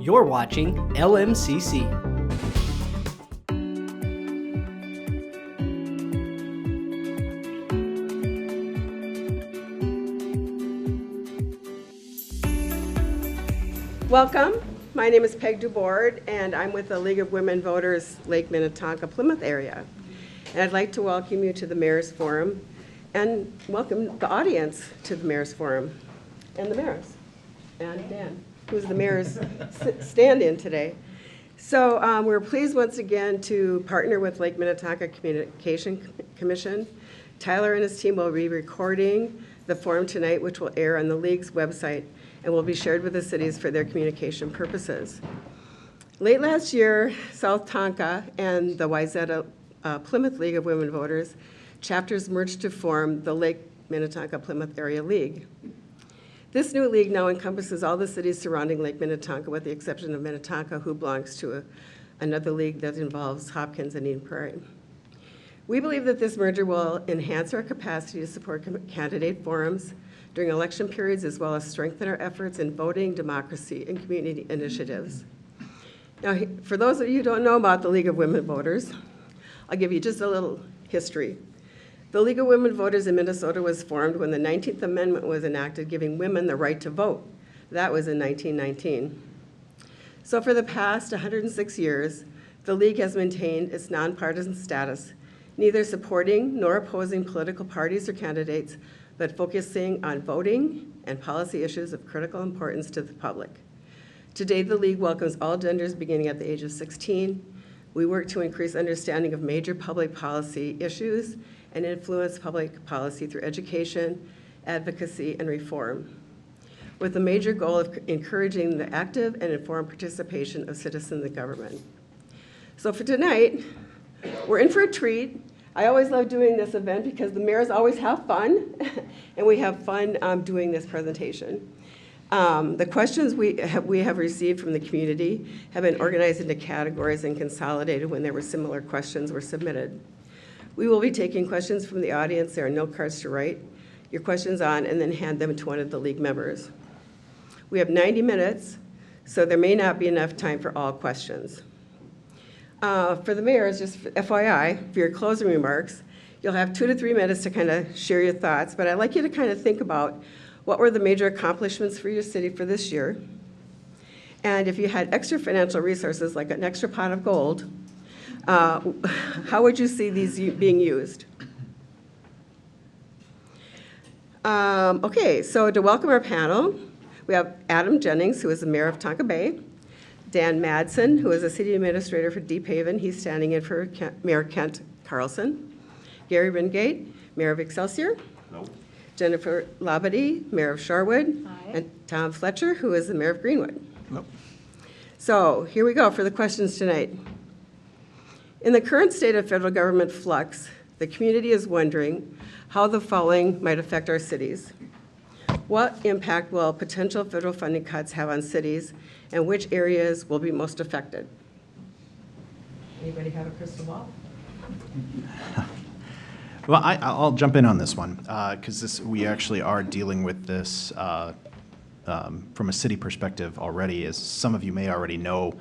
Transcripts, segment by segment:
You're watching LMCC. Welcome. My name is Peg DuBoard, and I'm with the League of Women Voters, Lake Minnetonka, Plymouth area. And I'd like to welcome you to the Mayor's Forum and welcome the audience to the Mayor's Forum and the mayors and Dan, who's the mayor's stand-in today. So we're pleased once again to partner with Lake Minnetonka Communication Commission. Tyler and his team will be recording the forum tonight, which will air on the League's website and will be shared with the cities for their communication purposes. Late last year, South Tonka and the Wayzata Plymouth League of Women Voters chapters merged to form the Lake Minnetonka Plymouth Area League. This new league now encompasses all the cities surrounding Lake Minnetonka, with the exception of Minnetonka, who belongs to another league that involves Hopkins and Eden Prairie. We believe that this merger will enhance our capacity to support candidate forums during election periods, as well as strengthen our efforts in voting, democracy, and community initiatives. Now, for those of you who don't know about the League of Women Voters, I'll give you just a little history. The League of Women Voters in Minnesota was formed when the 19th Amendment was enacted, giving women the right to vote. That was in 1919. So for the past 106 years, the League has maintained its nonpartisan status, neither supporting nor opposing political parties or candidates, but focusing on voting and policy issues of critical importance to the public. Today, the League welcomes all genders beginning at the age of 16. We work to increase understanding of major public policy issues and influence public policy through education, advocacy, and reform, with the major goal of encouraging the active and informed participation of citizens in government. So for tonight, we're in for a treat. I always love doing this event because the mayors always have fun, and we have fun doing this presentation. The questions we have received from the community have been organized into categories and consolidated when there were similar questions were submitted. We will be taking questions from the audience. There are note cards to write your questions on and then hand them to one of the League members. We have 90 minutes, so there may not be enough time for all questions. For the mayors, just FYI, for your closing remarks, you'll have 2 to 3 minutes to kind of share your thoughts, but I'd like you to kind of think about what were the major accomplishments for your city for this year, and if you had extra financial resources, like an extra pot of gold, how would you see these being used? Okay, so to welcome our panel, we have Adam Jennings, who is the mayor of Tonka Bay, Dan Madsen, who is a city administrator for Deephaven. He's standing in for Mayor Kent Carlson. Gary Ringate, mayor of Excelsior. Nope. Jennifer Labadie, mayor of Shorewood. Hi. And Tom Fletcher, who is the mayor of Greenwood. Nope. So here we go for the questions tonight. In the current state of federal government flux, the community is wondering how the following might affect our cities. What impact will potential federal funding cuts have on cities, and which areas will be most affected? Anybody have a crystal ball? Well, I'll jump in on this one because we actually are dealing with this from a city perspective already. As some of you may already know,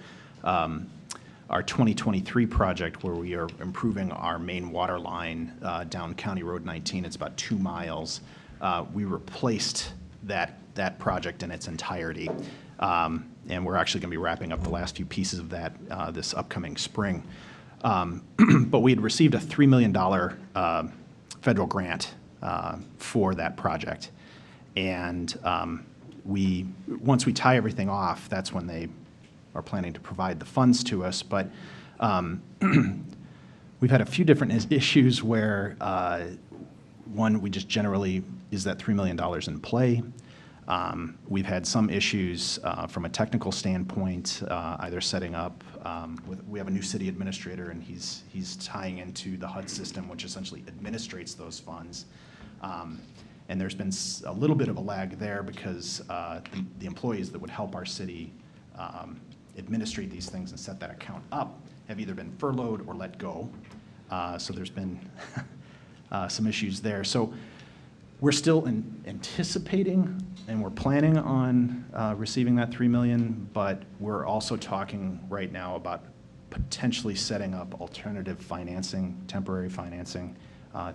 our 2023 project where we are improving our main water line down County Road 19, it's about 2 miles. We replaced that project in its entirety. And we're actually going to be wrapping up the last few pieces of that this upcoming spring. But we had received a $3 million federal grant for that project. And once we tie everything off, that's when they are planning to provide the funds to us. But we've had a few different issues where, one, we just generally, is that $3 million in play? We've had some issues from a technical standpoint, either setting up, we have a new city administrator and he's tying into the HUD system, which essentially administrates those funds. And there's been a little bit of a lag there because the employees that would help our city administrate these things and set that account up have either been furloughed or let go. So there's been some issues there. So We're still anticipating and we're planning on receiving that $3 million, but we're also talking right now about potentially setting up alternative financing, temporary financing,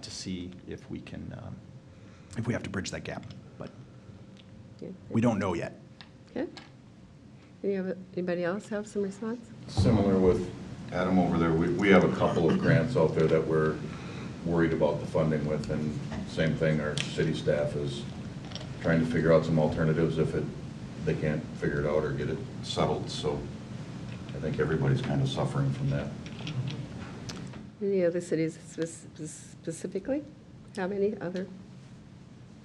to see if we can, if we have to bridge that gap. But we don't know yet. Okay. Anybody else have some response? Similar with Adam over there, we have a couple of grants out there that we're worried about the funding with, and same thing, our city staff is trying to figure out some alternatives if they can't figure it out or get it settled. So I think everybody's kind of suffering from that. Any other cities specifically have any other?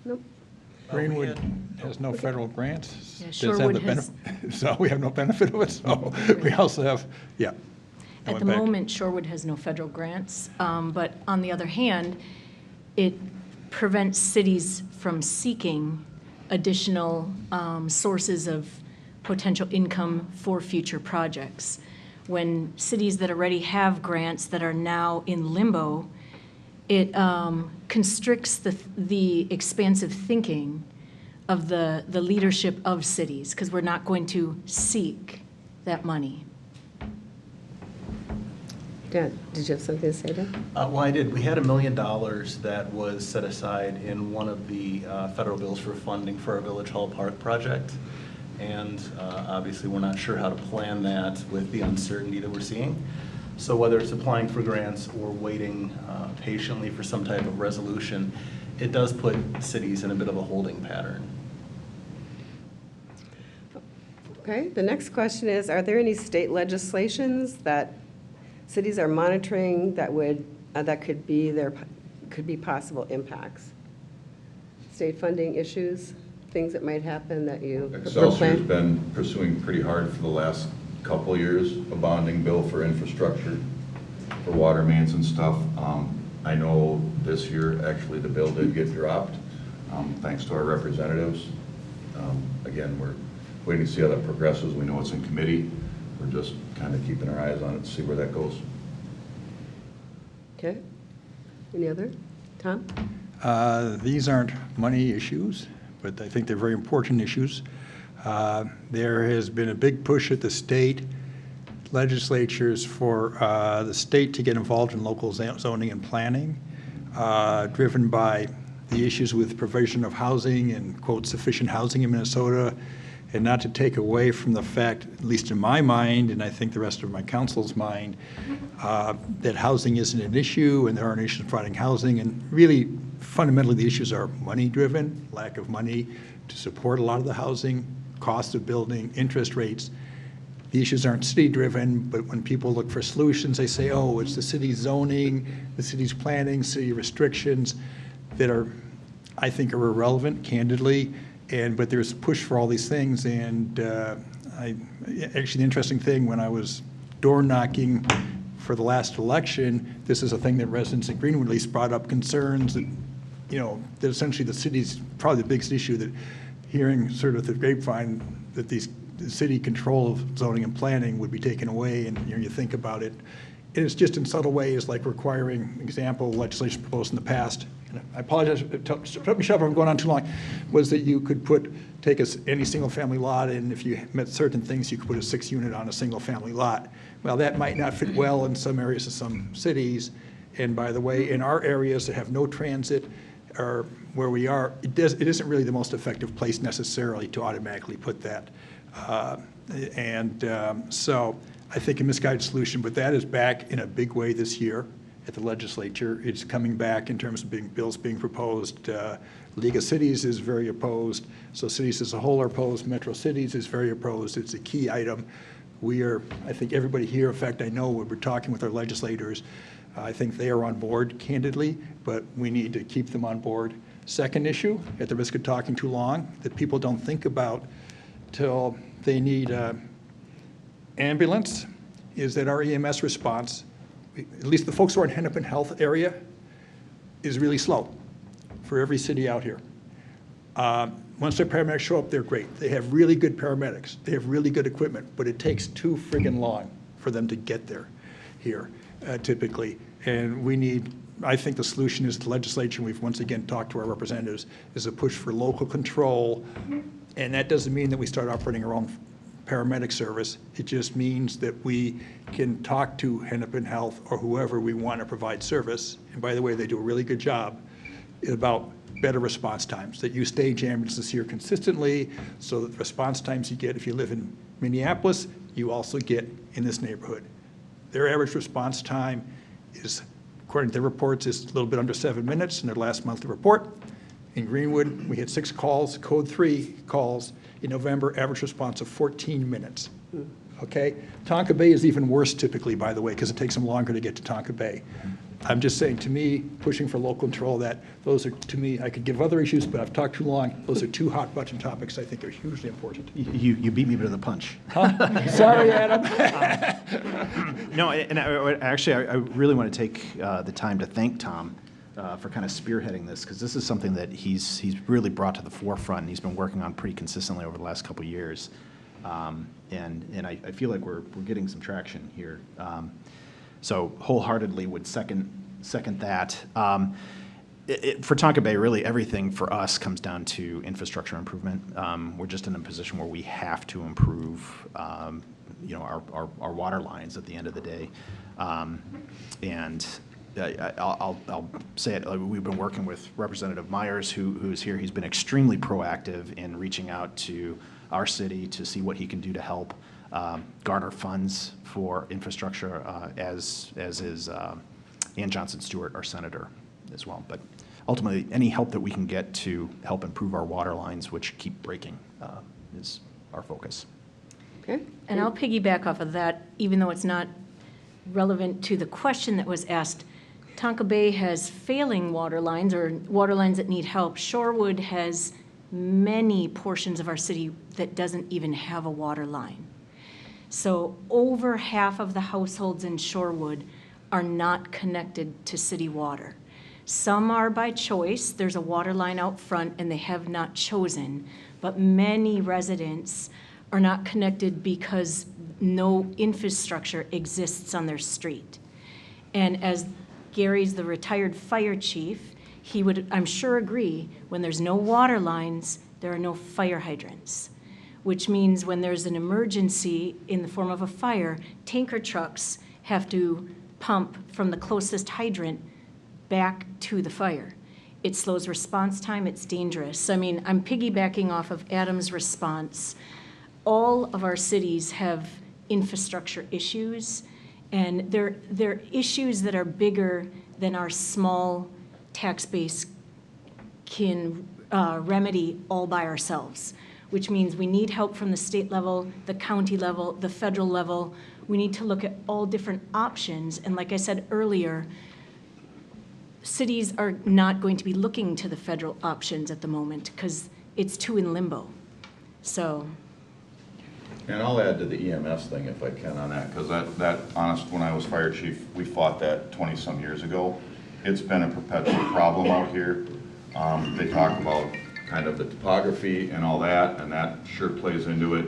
Nope. Greenwood has no federal grants. Yeah, Does have Shorewood the has- so we have no benefit of it, so we also have, yeah. I At went the back. moment, Shorewood has no federal grants, but on the other hand, it prevents cities from seeking additional sources of potential income for future projects. When cities that already have grants that are now in limbo, it constricts the expansive thinking of the leadership of cities, because we're not going to seek that money. Dan, did you have something to say there? Well, I did. We had $1 million that was set aside in one of the federal bills for funding for our Village Hall Park project. And obviously, we're not sure how to plan that with the uncertainty that we're seeing. So whether it's applying for grants or waiting patiently for some type of resolution, it does put cities in a bit of a holding pattern. Okay, the next question is, are there any state legislations that cities are monitoring that would, that could be possible impacts? State funding issues, things that might happen that you Excelsior's been pursuing pretty hard for the last couple of years, a bonding bill for infrastructure, for water mains and stuff. I know this year, actually, the bill did get dropped, thanks to our representatives. Again, we're waiting to see how that progresses. We know it's in committee. We're just kind of keeping our eyes on it to see where that goes. Okay. Any other? Tom? These aren't money issues, but I think they're very important issues. There has been a big push at the state legislatures for the state to get involved in local zoning and planning, driven by the issues with provision of housing and, quote, sufficient housing in Minnesota, and not to take away from the fact, at least in my mind, and I think the rest of my council's mind, that housing isn't an issue and there aren't issues providing housing. And really, fundamentally, the issues are money-driven, lack of money to support a lot of the housing, cost of building, interest rates. The issues aren't city-driven, but when people look for solutions, they say, oh, it's the city's zoning, the city's planning, city restrictions that are, I think, are irrelevant, candidly. But there's a push for all these things, and actually the interesting thing, when I was door knocking for the last election, this is a thing that residents at Greenwood at least brought up concerns that, you know, that essentially the city's probably the biggest issue, that hearing sort of the grapevine that the city control of zoning and planning would be taken away, and you think about it, and it's just in subtle ways, like requiring, example, legislation proposed in the past, and I apologize, put me shut up, I'm going on too long, was that you could take any single-family lot, and if you met certain things, you could put a 6-unit on a single-family lot. Well, that might not fit well in some areas of some cities, and by the way, in our areas that have no transit, or where we are, it isn't really the most effective place necessarily to automatically put that. So I think a misguided solution, but that is back in a big way this year at the legislature. It's coming back in terms of bills being proposed. League of Cities is very opposed. So cities as a whole are opposed. Metro Cities is very opposed. It's a key item. We are, I think everybody here, in fact, I know when we're talking with our legislators, I think they are on board, candidly, but we need to keep them on board. Second issue, at the risk of talking too long, that people don't think about till they need ambulance, is that our EMS response, at least the folks who are in Hennepin Health area, is really slow for every city out here. Once their paramedics show up, they're great. They have really good paramedics. They have really good equipment, but it takes too friggin' long for them to get there here, typically. And I think the solution is the legislature, we've once again talked to our representatives, is a push for local control. And that doesn't mean that we start operating our own paramedic service. It just means that we can talk to Hennepin Health or whoever we want to provide service. And by the way, they do a really good job about better response times, that you stage ambulances here consistently, so that the response times you get if you live in Minneapolis, you also get in this neighborhood. Their average response time is, according to their reports, is a little bit under 7 minutes in their last monthly report. In Greenwood, we had 6 calls, code 3 calls. In November, average response of 14 minutes. Okay? Tonka Bay is even worse typically, by the way, because it takes them longer to get to Tonka Bay. I'm just saying, to me, pushing for local control, that those are, to me, I could give other issues, but I've talked too long. Those are 2 hot button topics I think are hugely important. You beat me to the punch. Huh? Sorry, Adam. No, and I really want to take the time to thank Tom for kind of spearheading this, because this is something that he's really brought to the forefront, and he's been working on pretty consistently over the last couple of years. And I feel like we're getting some traction here. So wholeheartedly would second that. For Tonka Bay, really everything for us comes down to infrastructure improvement. We're just in a position where we have to improve, our water lines at the end of the day. And I'll say it. We've been working with Representative Myers, who's here. He's been extremely proactive in reaching out to our city to see what he can do to help garner funds for infrastructure, as is Ann Johnson Stewart, our senator, as well. But ultimately, any help that we can get to help improve our water lines, which keep breaking, is our focus. Okay. And I'll piggyback off of that, even though it's not relevant to the question that was asked. Tonka Bay has failing water lines, or water lines that need help. Shorewood has many portions of our city that doesn't even have a water line. So over half of the households in Shorewood are not connected to city water. Some are by choice. There's a water line out front and they have not chosen, but many residents are not connected because no infrastructure exists on their street. And as Gary's the retired fire chief, he would, I'm sure, agree, when there's no water lines, there are no fire hydrants, which means when there's an emergency in the form of a fire, tanker trucks have to pump from the closest hydrant back to the fire. It slows response time, it's dangerous. I mean, I'm piggybacking off of Adam's response. All of our cities have infrastructure issues, and they're issues that are bigger than our small tax base can remedy all by ourselves, which means we need help from the state level, the county level, the federal level. We need to look at all different options. And like I said earlier, cities are not going to be looking to the federal options at the moment because it's too in limbo. So. And I'll add to the EMS thing if I can on that, because that honest, when I was fire chief, we fought that 20-some years ago. It's been a perpetual problem out here. They talk about kind of the topography and all that, and that sure plays into it.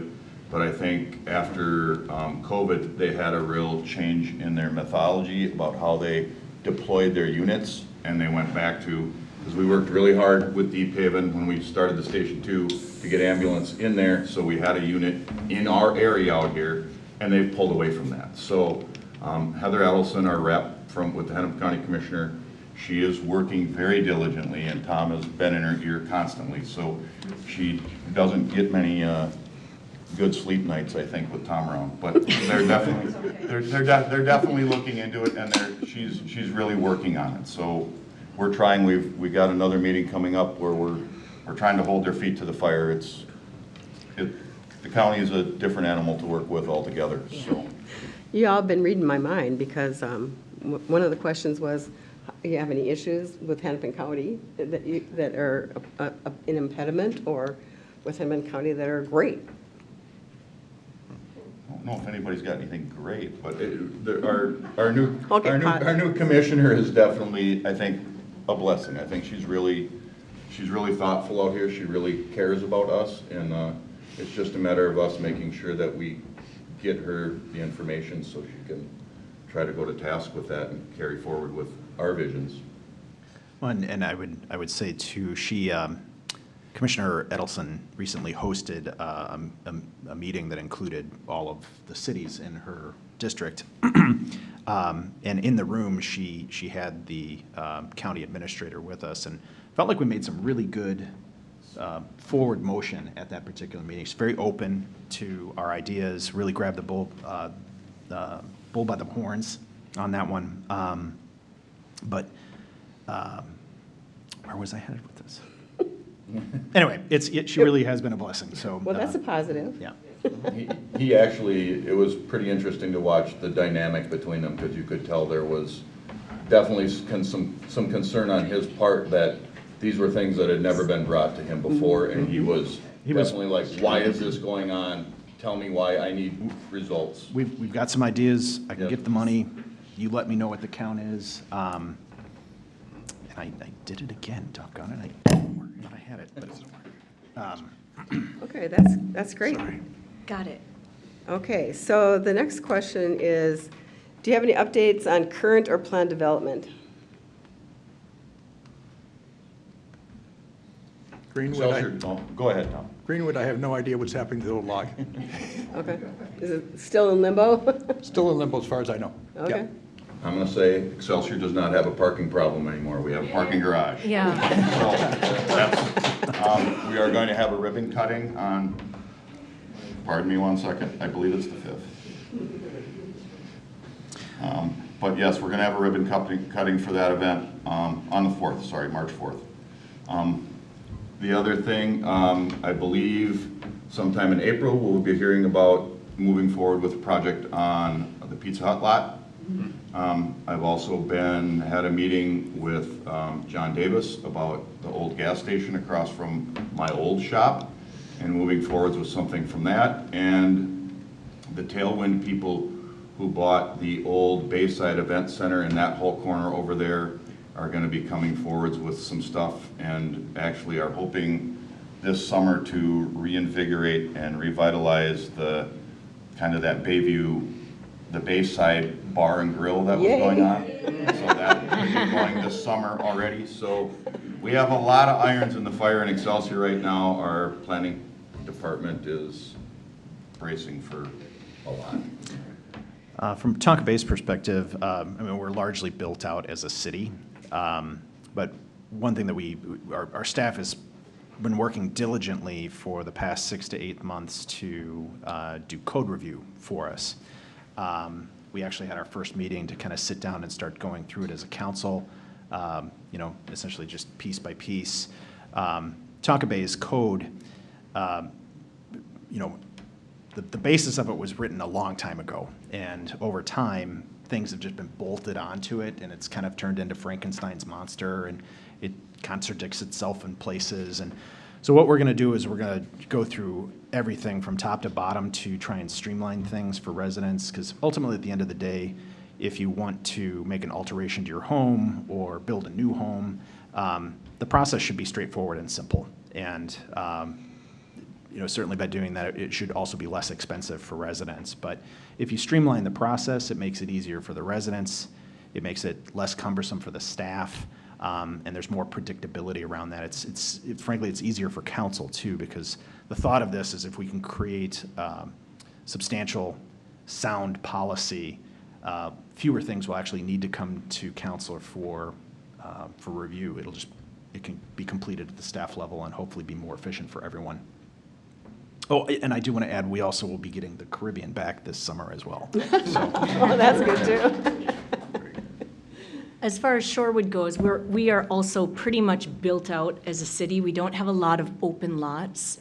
But I think after COVID, they had a real change in their methodology about how they deployed their units, and they went back to, because we worked really hard with Deephaven when we started the Station 2 to get ambulance in there, so we had a unit in our area out here, and they've pulled away from that. So Heather Adelson, our rep with the Hennepin County Commissioner, she is working very diligently, and Tom has been in her ear constantly, so she doesn't get many good sleep nights, I think, with Tom around. But they're definitely looking into it, and she's really working on it. So we're trying. We got another meeting coming up where we're trying to hold their feet to the fire. The county is a different animal to work with altogether. So You all have been reading my mind because one of the questions was, do you have any issues with Hennepin County that are an impediment, or with Hennepin County that are great? I don't know if anybody's got anything great, but our new commissioner is definitely, I think, a blessing. I think she's really thoughtful out here. She really cares about us, and it's just a matter of us making sure that we get her the information so she can try to go to task with that and carry forward with our visions. Well, and I would say too, Commissioner Edelson recently hosted a meeting that included all of the cities in her district. And in the room, she had the county administrator with us, and felt like we made some really good forward motion at that particular meeting. She's very open to our ideas, really grabbed the bull by the horns on that one. But where was I headed with this? Anyway, she really has been a blessing, so. Well, that's a positive. Yeah. He actually, it was pretty interesting to watch the dynamic between them, because you could tell there was definitely some concern on his part that these were things that had never been brought to him before, and he was definitely like, why is this going on? Tell me why, I need results. We've got some ideas, I can Yep. get the money, you let me know what the count is. And I did it again, doggone it, I thought I had it, but it doesn't work. Okay, that's great. Got it. Okay, so the next question is, do you have any updates on current or planned development? Greenwood, Excelsior, oh, go ahead, Tom. Greenwood, I have no idea what's happening to the old log. Okay. Is it still in limbo? Still in limbo as far as I know. Yeah. Okay. I'm gonna say Excelsior does not have a parking problem anymore. We have a parking garage. Yeah. So that's, we are going to have a ribbon cutting on, pardon me 1 second, I believe it's the 5th. But yes, we're gonna have a ribbon cutting for that event on the 4th, sorry, March 4th. The other thing, I believe sometime in April, we'll be hearing about moving forward with a project on the Pizza Hut lot. I've also had a meeting with John Davis about the old gas station across from my old shop, and moving forwards with something from that. And the Tailwind people who bought the old Bayside Event Center in that whole corner over there are going to be coming forwards with some stuff, and actually are hoping this summer to reinvigorate and revitalize the kind of that Bayview, the Bayside Bar and Grill that was going on. So that will be going this summer already. So we have a lot of irons in the fire in Excelsior right now. Our planning department is bracing for a lot. From Tonka Bay's perspective, I mean, we're largely built out as a city. But one thing that our staff has been working diligently for the past 6 to 8 months to do code review for us. We actually had our first meeting to kind of sit down and start going through it as a council, essentially just piece by piece. Tonka Bay's code, the basis of it was written a long time ago, and over time, things have just been bolted onto it, and it's kind of turned into Frankenstein's monster, and it contradicts itself in places. And so what we're going to do is we're going to go through everything from top to bottom to try and streamline things for residents, because ultimately at the end of the day, if you want to make an alteration to your home or build a new home, the process should be straightforward and simple. And certainly by doing that, it should also be less expensive for residents. But if you streamline the process, it makes it easier for the residents, it makes it less cumbersome for the staff, and there's more predictability around that. Frankly, it's easier for council too, because the thought of this is if we can create substantial, sound policy, fewer things will actually need to come to council for review. It can be completed at the staff level and hopefully be more efficient for everyone. Oh, and I do want to add, we also will be getting the Caribbean back this summer as well. So. Oh, that's good too. As far as Shorewood goes, we are also pretty much built out as a city. We don't have a lot of open lots.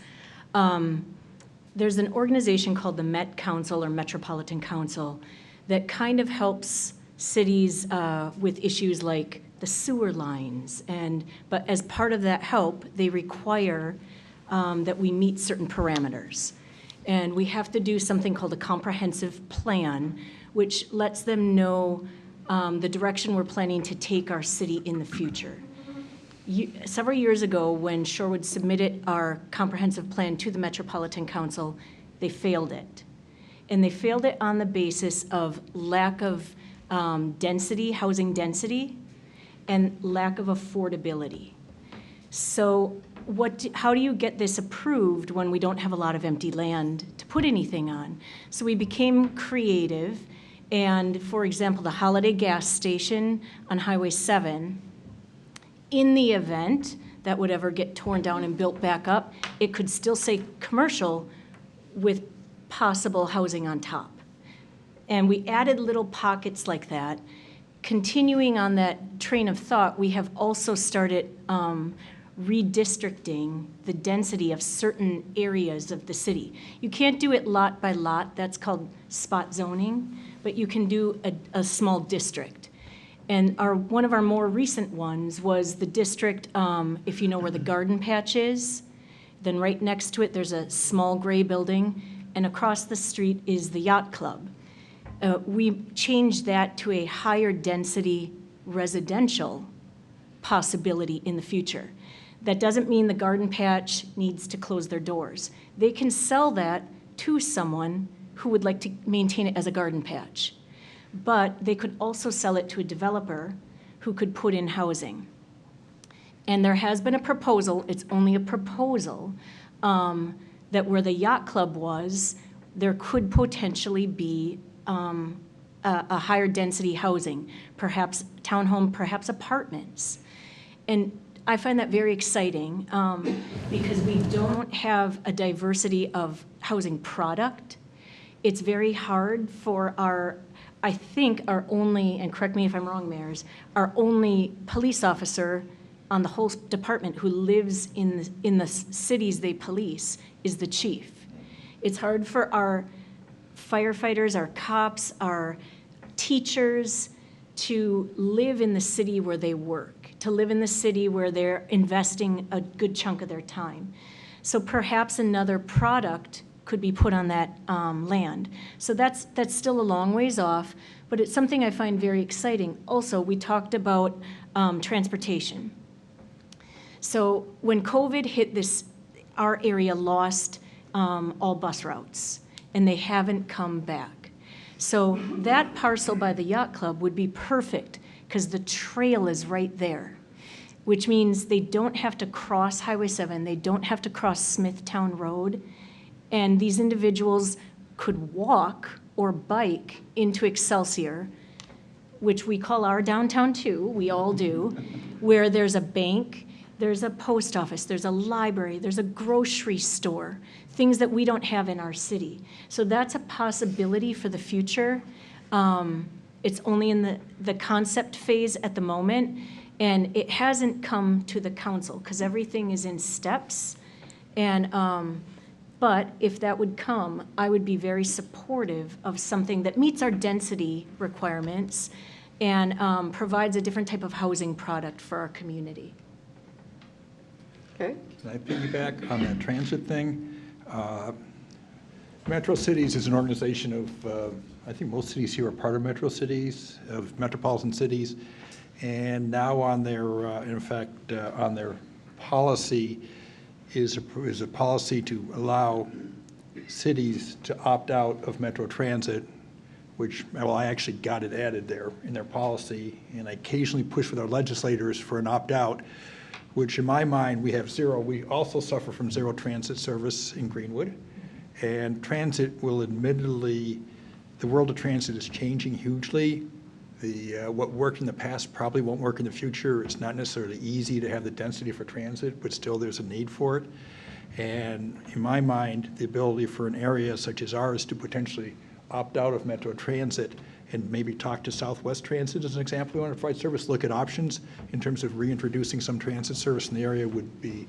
There's an organization called the Met Council or Metropolitan Council that kind of helps cities with issues like the sewer lines. But as part of that help, they require that we meet certain parameters. And we have to do something called a comprehensive plan, which lets them know the direction we're planning to take our city in the future. Several years ago, when Shorewood submitted our comprehensive plan to the Metropolitan Council, they failed it. And they failed it on the basis of lack of density, housing density, and lack of affordability. So how do you get this approved when we don't have a lot of empty land to put anything on? So we became creative, and for example, the Holiday gas station on Highway 7, in the event that would ever get torn down and built back up, it could still say commercial with possible housing on top. And we added little pockets like that. Continuing on that train of thought, we have also started redistricting the density of certain areas of the city. You can't do it lot by lot, that's called spot zoning, but you can do a small district. And one of our more recent ones was the district, if you know where the garden patch is, then right next to it there's a small gray building, and across the street is the yacht club. We changed that to a higher density residential possibility in the future. That doesn't mean the garden patch needs to close their doors. They can sell that to someone who would like to maintain it as a garden patch. But they could also sell it to a developer who could put in housing. And there has been a proposal, it's only a proposal, that where the yacht club was, there could potentially be a higher density housing, perhaps townhome, perhaps apartments. And I find that very exciting because we don't have a diversity of housing product. It's very hard for I think our only, and correct me if I'm wrong, mayors, our only police officer on the whole department who lives in the cities they police is the chief. It's hard for our firefighters, our cops, our teachers to live in the city where they work, to live in the city where they're investing a good chunk of their time. So perhaps another product could be put on that land. So that's still a long ways off, but it's something I find very exciting. Also, we talked about transportation. So when COVID hit our area lost all bus routes, and they haven't come back. So that parcel by the yacht club would be perfect because the trail is right there, which means they don't have to cross Highway 7, they don't have to cross Smithtown Road, and these individuals could walk or bike into Excelsior, which we call our downtown too, we all do, where there's a bank, there's a post office, there's a library, there's a grocery store, things that we don't have in our city. So that's a possibility for the future. It's only in the concept phase at the moment, and it hasn't come to the council because everything is in steps. And but if that would come, I would be very supportive of something that meets our density requirements and provides a different type of housing product for our community. Okay. Can I piggyback on that transit thing? Metro Cities is an organization of, I think most cities here are part of Metro Cities, of metropolitan cities. And now on their, in fact, on their policy is a policy to allow cities to opt out of Metro Transit, which, well, I actually got it added there in their policy. And I occasionally push with our legislators for an opt-out, which in my mind, we have zero. We also suffer from zero transit service in Greenwood. And transit will admittedly, the world of transit is changing hugely. What worked in the past probably won't work in the future. It's not necessarily easy to have the density for transit, but still there's a need for it. And in my mind, the ability for an area such as ours to potentially opt out of Metro Transit and maybe talk to Southwest Transit as an example, we want to provide service, look at options in terms of reintroducing some transit service in the area would be,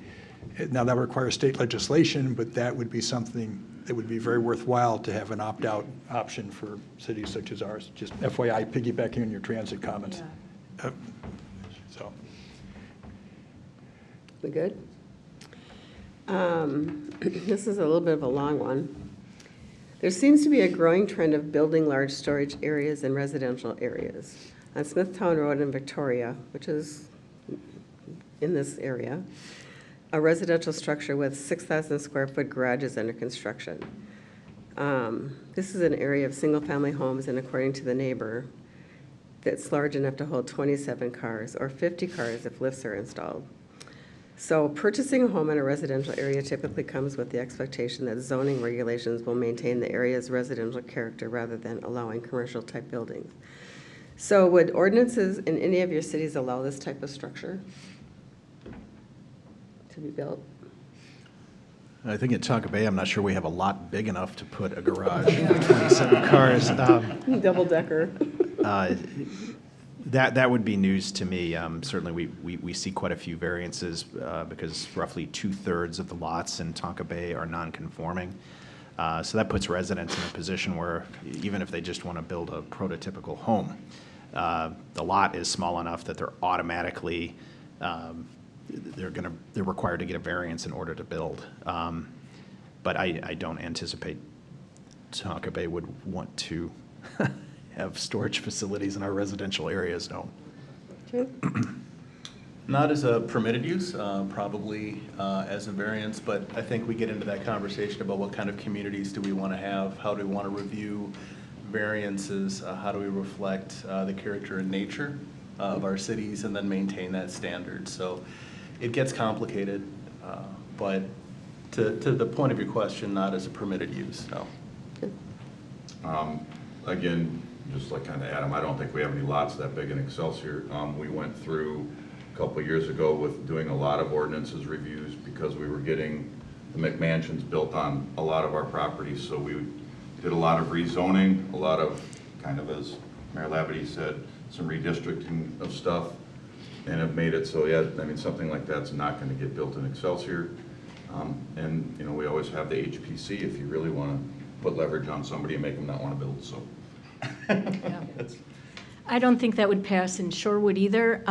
now that would require state legislation, but that would be something that would be very worthwhile to have an opt-out option for cities such as ours. Just FYI, piggybacking on your transit comments. Yeah. So. We good? This is a little bit of a long one. There seems to be a growing trend of building large storage areas in residential areas. On Smithtown Road in Victoria, which is in this area, a residential structure with 6,000 square foot garages under construction. This is an area of single family homes, and according to the neighbor, that's large enough to hold 27 cars or 50 cars if lifts are installed. So purchasing a home in a residential area typically comes with the expectation that zoning regulations will maintain the area's residential character rather than allowing commercial-type buildings. So would ordinances in any of your cities allow this type of structure to be built? I think at Tonka Bay, I'm not sure we have a lot big enough to put a garage with 27 cars. Double-decker. That would be news to me. Certainly, we see quite a few variances because roughly 2/3 of the lots in Tonka Bay are non-conforming. So that puts residents in a position where even if they just want to build a prototypical home, the lot is small enough that they're automatically they're required to get a variance in order to build. But I don't anticipate Tonka Bay would want to have storage facilities in our residential areas, no. Okay. Not as a permitted use, probably as a variance, but I think we get into that conversation about what kind of communities do we want to have, how do we want to review variances, how do we reflect the character and nature of our cities and then maintain that standard. So it gets complicated, but to the point of your question, not as a permitted use, no. Again, just like kind of Adam, I don't think we have any lots that big in Excelsior. We went through a couple of years ago with doing a lot of ordinances reviews because we were getting the McMansions built on a lot of our properties. So we did a lot of rezoning, a lot of kind of, as Mayor Labadie said, some redistricting of stuff, and have made it so, yeah, I mean, something like that's not going to get built in Excelsior. And, you know, we always have the HPC if you really want to put leverage on somebody and make them not want to build, so. Yeah. I don't think that would pass in Shorewood either.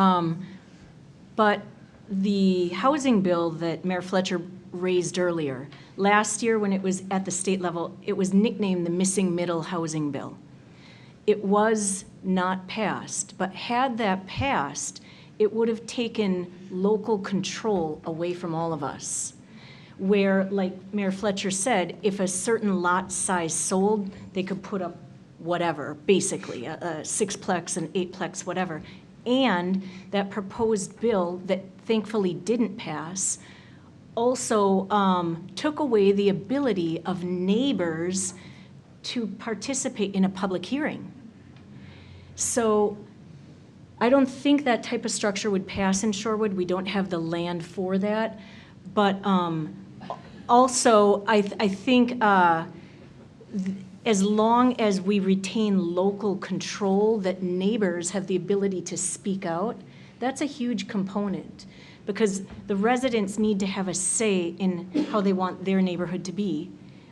But the housing bill that Mayor Fletcher raised earlier, last year when it was at the state level, it was nicknamed the missing middle housing bill. It was not passed, but had that passed, it would have taken local control away from all of us. Where, like Mayor Fletcher said, if a certain lot size sold, they could put up whatever, basically, a sixplex, an eightplex, whatever. And that proposed bill that thankfully didn't pass also took away the ability of neighbors to participate in a public hearing. So I don't think that type of structure would pass in Shorewood. We don't have the land for that. But also, I think as long as we retain local control, that neighbors have the ability to speak out, that's a huge component. Because the residents need to have a say in how they want their neighborhood to be.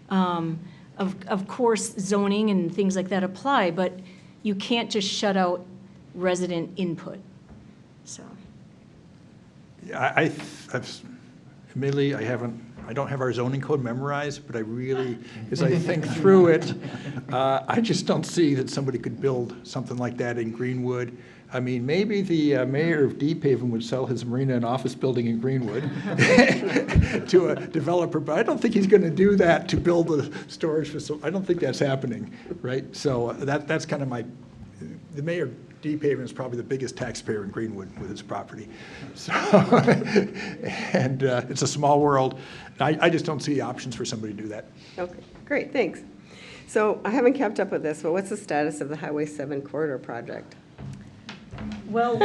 Of course, zoning and things like that apply, but you can't just shut out resident input, so. Yeah, admittedly, I don't have our zoning code memorized, but I really, as I think through it, I just don't see that somebody could build something like that in Greenwood. I mean, maybe the mayor of Deephaven would sell his marina and office building in Greenwood to a developer, but I don't think he's going to do that to build a storage facility. I don't think that's happening, right? So that's kind of the mayor of Deephaven is probably the biggest taxpayer in Greenwood with his property. So, and it's a small world. I just don't see options for somebody to do that. Okay, great, thanks. So I haven't kept up with this, but what's the status of the Highway 7 corridor project? Well,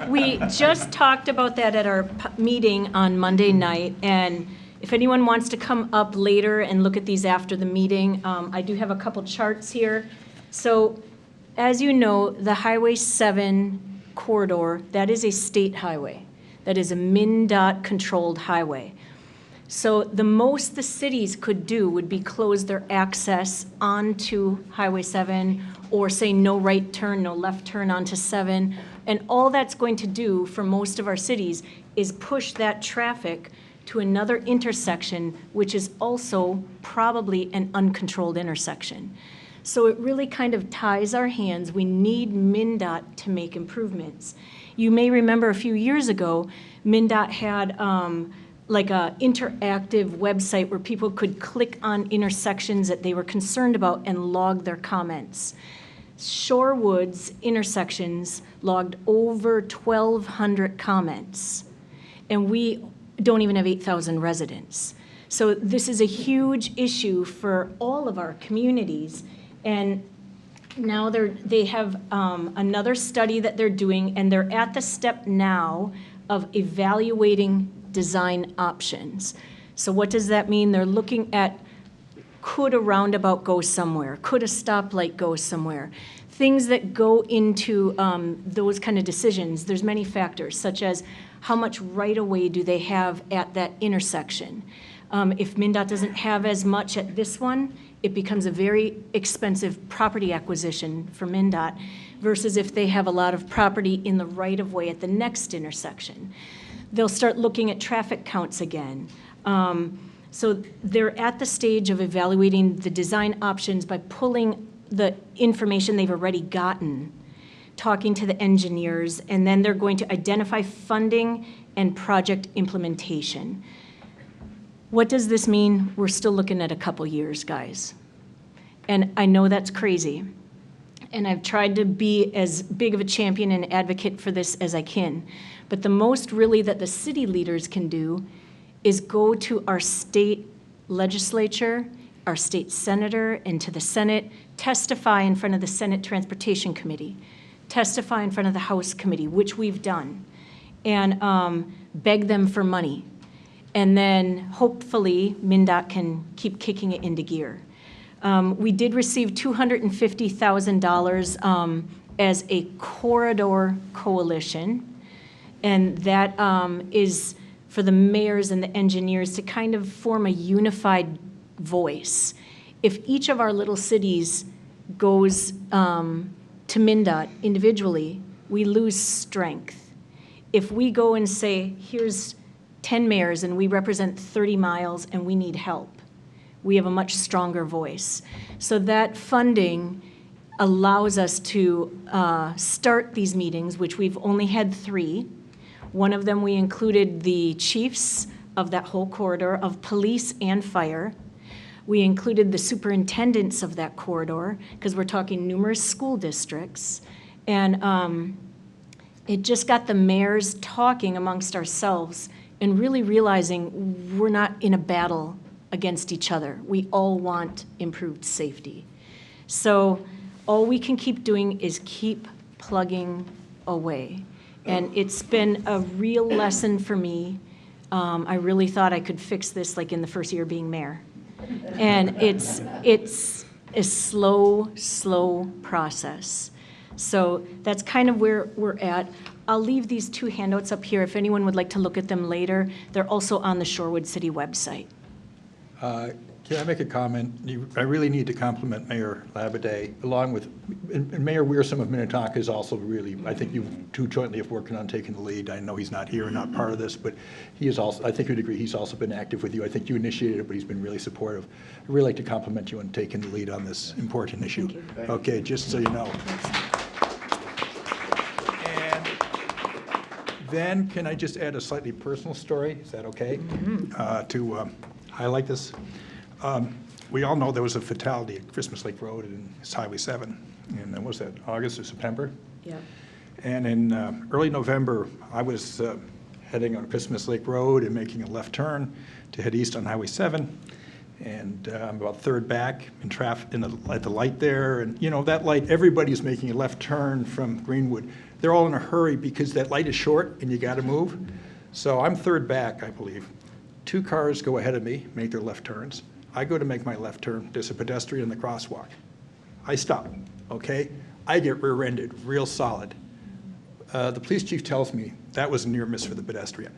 we just talked about that at our meeting on Monday night, and if anyone wants to come up later and look at these after the meeting, I do have a couple charts here. So, as you know, the Highway 7 corridor, that is a state highway. That is a MnDOT-controlled highway. So the most the cities could do would be close their access onto Highway 7 or say no right turn, no left turn onto 7. And all that's going to do for most of our cities is push that traffic to another intersection, which is also probably an uncontrolled intersection. So it really kind of ties our hands. We need MnDOT to make improvements. You may remember a few years ago, MnDOT had like a interactive website where people could click on intersections that they were concerned about and log their comments. Shorewood's intersections logged over 1,200 comments, and we don't even have 8,000 residents. So this is a huge issue for all of our communities, and now they have another study that they're doing, and they're at the step now of evaluating design options. So what does that mean? They're looking at, could a roundabout go somewhere? Could a stoplight go somewhere? Things that go into those kind of decisions, there's many factors, such as how much right-of-way do they have at that intersection? If MnDOT doesn't have as much at this one, it becomes a very expensive property acquisition for MnDOT versus if they have a lot of property in the right-of-way at the next intersection. They'll start looking at traffic counts again. So they're at the stage of evaluating the design options by pulling the information they've already gotten, talking to the engineers, and then they're going to identify funding and project implementation. What does this mean? We're still looking at a couple years, guys. And I know that's crazy. And I've tried to be as big of a champion and advocate for this as I can. But the most really that the city leaders can do is go to our state legislature, our state senator, and to the Senate, testify in front of the Senate Transportation Committee, testify in front of the House Committee, which we've done, and beg them for money. And then hopefully MnDOT can keep kicking it into gear. We did receive $250,000 as a corridor coalition, and that is for the mayors and the engineers to kind of form a unified voice. If each of our little cities goes to MnDOT individually, we lose strength. If we go and say, here's 10 mayors and we represent 30 miles and we need help, we have a much stronger voice. So that funding allows us to start these meetings, which we've only had 3. One of them, we included the chiefs of that whole corridor of police and fire. We included the superintendents of that corridor because we're talking numerous school districts. And it just got the mayors talking amongst ourselves and really realizing we're not in a battle against each other. We all want improved safety. So all we can keep doing is keep plugging away. And it's been a real lesson for me. I really thought I could fix this like in the first year being mayor. And it's a slow process. So that's kind of where we're at. I'll leave these 2 handouts up here if anyone would like to look at them later. They're also on the Shorewood City website. Can I make a comment? I really need to compliment Mayor Labaday, along with, and Mayor Wearsome of Minnetonka is also really, I think you 2 jointly have working on taking the lead. I know he's not here and not part of this, but he is also, I think you'd agree, he's also been active with you. I think you initiated it, but he's been really supportive. I'd really like to compliment you on taking the lead on this important issue. Thank you. Okay, just so you know. And then, can I just add a slightly personal story? Is that okay? To highlight this? We all know there was a fatality at Christmas Lake Road and it's Highway 7. And what was that, August or September? Yeah. And in early November, I was heading on Christmas Lake Road and making a left turn to head east on Highway 7. And I'm about third back in traffic at the light there. And you know, that light, everybody's making a left turn from Greenwood. They're all in a hurry because that light is short and you got to move. So I'm third back, I believe. 2 cars go ahead of me, make their left turns. I go to make my left turn. There's a pedestrian in the crosswalk. I stop, okay? I get rear-ended, real solid. The police chief tells me that was a near miss for the pedestrian,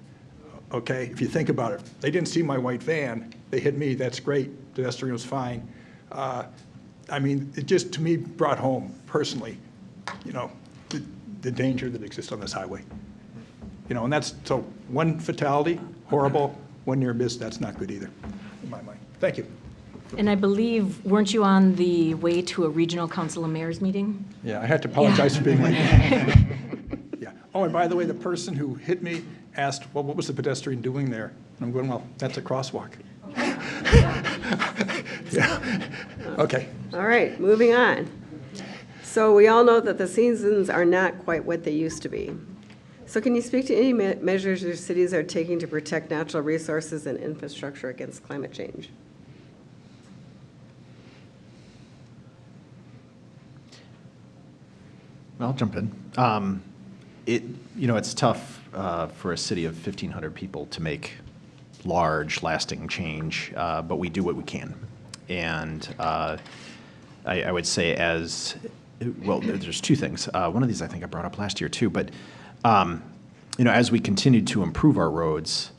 okay? If you think about it, they didn't see my white van. They hit me, that's great. Pedestrian was fine. I mean, it just, to me, brought home, personally, you know, the danger that exists on this highway. You know, and that's, so 1 fatality, horrible. 1 near miss, that's not good either, in my mind. Thank you. And I believe, weren't you on the way to a regional council of mayors meeting? Yeah, I had to apologize for being late. Yeah. Oh, and by the way, the person who hit me asked, well, what was the pedestrian doing there? And I'm going, well, that's a crosswalk. Yeah. Okay. All right, moving on. So we all know that the seasons are not quite what they used to be. So can you speak to any measures your cities are taking to protect natural resources and infrastructure against climate change? I'll jump in. It's tough for a city of 1,500 people to make large, lasting change, but we do what we can. And I would say there's two things. One of these I think I brought up last year too, but as we continue to improve our roads,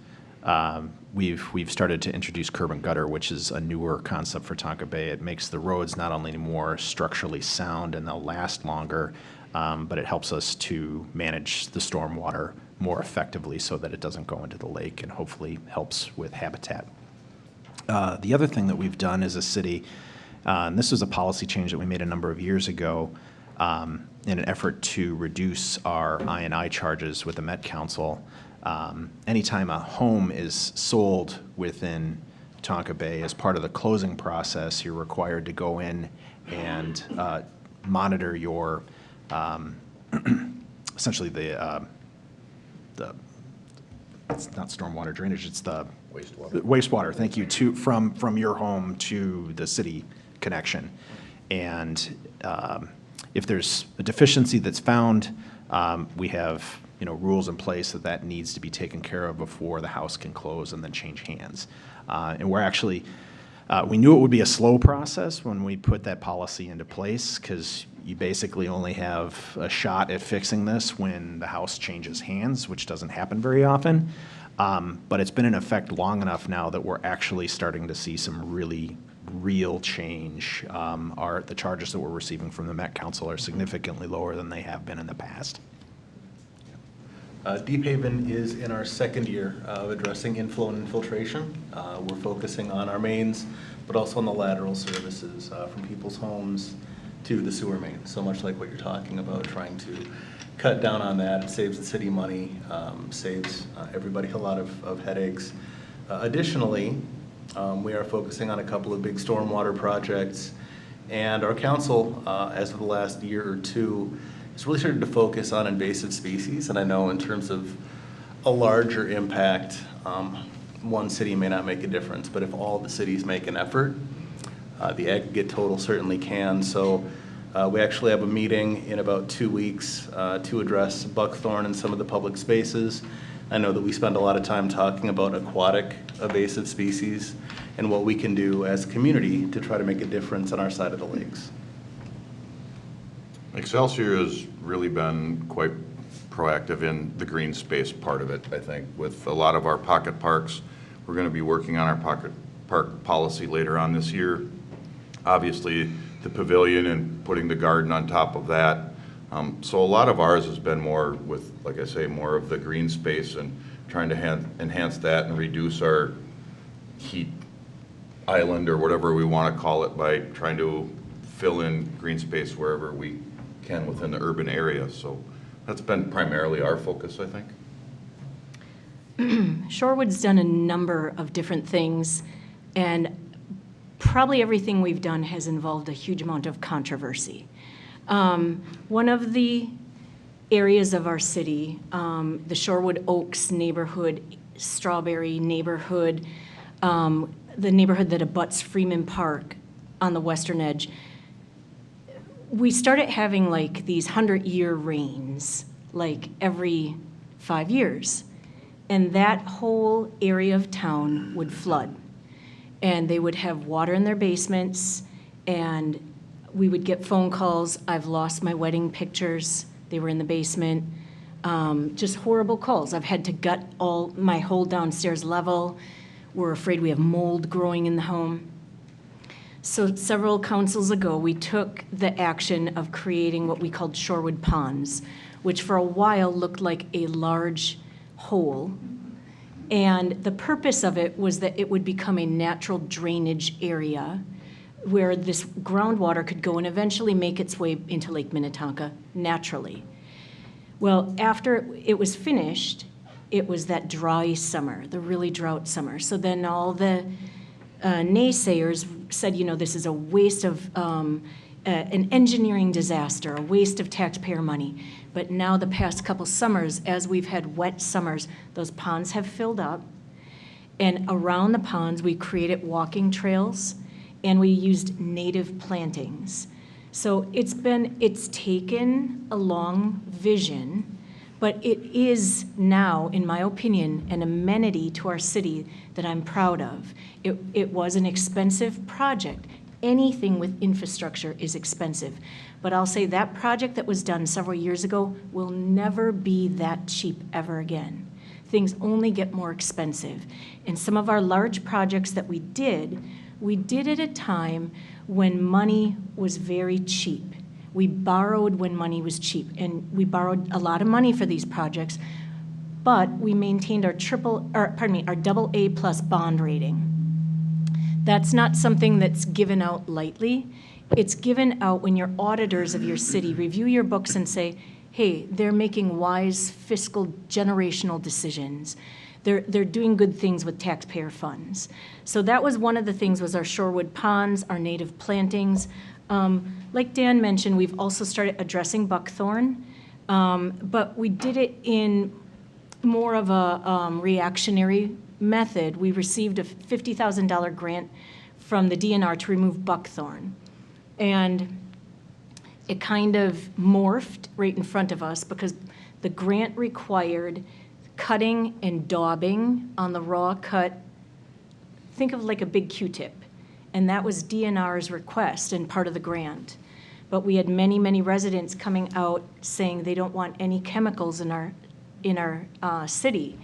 we've started to introduce curb and gutter, which is a newer concept for Tonka Bay. It makes the roads not only more structurally sound and they'll last longer, but it helps us to manage the stormwater more effectively so that it doesn't go into the lake and hopefully helps with habitat. The other thing that we've done as a city, and this was a policy change that we made a number of years ago in an effort to reduce our I&I charges with the Met Council. Anytime a home is sold within Tonka Bay, as part of the closing process, you're required to go in and monitor your, essentially it's not stormwater drainage, it's the wastewater, thank you, from your home to the city connection. And if there's a deficiency that's found, we have rules in place that needs to be taken care of before the house can close and then change hands. And we're actually, we knew it would be a slow process when we put that policy into place, because you basically only have a shot at fixing this when the house changes hands, which doesn't happen very often. But it's been in effect long enough now that we're actually starting to see some really real change. The charges that we're receiving from the Met Council are significantly lower than they have been in the past. Deephaven is in our second year of addressing inflow and infiltration. We're focusing on our mains, but also on the lateral services from people's homes to the sewer main. So much like what you're talking about, trying to cut down on that. It saves the city money, saves everybody a lot of headaches. Additionally, we are focusing on a couple of big stormwater projects, and our council, as of the last year or two, has really started to focus on invasive species. And I know in terms of a larger impact, one city may not make a difference, but if all the cities make an effort, the aggregate total certainly can. So we actually have a meeting in about 2 weeks to address buckthorn in some of the public spaces. I know that we spend a lot of time talking about aquatic invasive species and what we can do as a community to try to make a difference on our side of the lakes. Excelsior has really been quite proactive in the green space part of it, I think. With a lot of our pocket parks, we're going to be working on our pocket park policy later on this year. Obviously, the pavilion and putting the garden on top of that. So a lot of ours has been more with, like I say, more of the green space and trying to enhance that and reduce our heat island or whatever we want to call it by trying to fill in green space wherever we can within the urban area. So that's been primarily our focus, I think. Shorewood's done a number of different things, and probably everything we've done has involved a huge amount of controversy. One of the areas of our city, the Shorewood Oaks neighborhood, Strawberry neighborhood, the neighborhood that abuts Freeman Park on the western edge, we started having like these 100-year rains, like every 5 years. And that whole area of town would flood. And they would have water in their basements, and we would get phone calls, I've lost my wedding pictures, they were in the basement. Just horrible calls. I've had to gut my whole downstairs level. We're afraid we have mold growing in the home. So several councils ago, we took the action of creating what we called Shorewood Ponds, which for a while looked like a large hole. And the purpose of it was that it would become a natural drainage area where this groundwater could go and eventually make its way into Lake Minnetonka naturally. Well, after it was finished, it was that dry summer, the really drought summer. So then all the naysayers said, this is a waste of an engineering disaster, a waste of taxpayer money. But now the past couple summers, as we've had wet summers, those ponds have filled up. And around the ponds, we created walking trails and we used native plantings. So it's taken a long vision, but it is now, in my opinion, an amenity to our city that I'm proud of. It was an expensive project. Anything with infrastructure is expensive. But I'll say that project that was done several years ago will never be that cheap ever again. Things only get more expensive. And some of our large projects that we did at a time when money was very cheap. We borrowed when money was cheap, and we borrowed a lot of money for these projects, but we maintained our AA+ bond rating. That's not something that's given out lightly. It's given out when your auditors of your city review your books and say, hey, they're making wise fiscal generational decisions. They're doing good things with taxpayer funds. So that was one of the things, was our Shorewood ponds, our native plantings. Like Dan mentioned, we've also started addressing buckthorn, but we did it in more of a reactionary method. We received a $50,000 grant from the DNR to remove buckthorn. And it kind of morphed right in front of us because the grant required cutting and daubing on the raw cut. Think of like a big Q-tip. And that was DNR's request and part of the grant. But we had many, many residents coming out saying they don't want any chemicals in our city.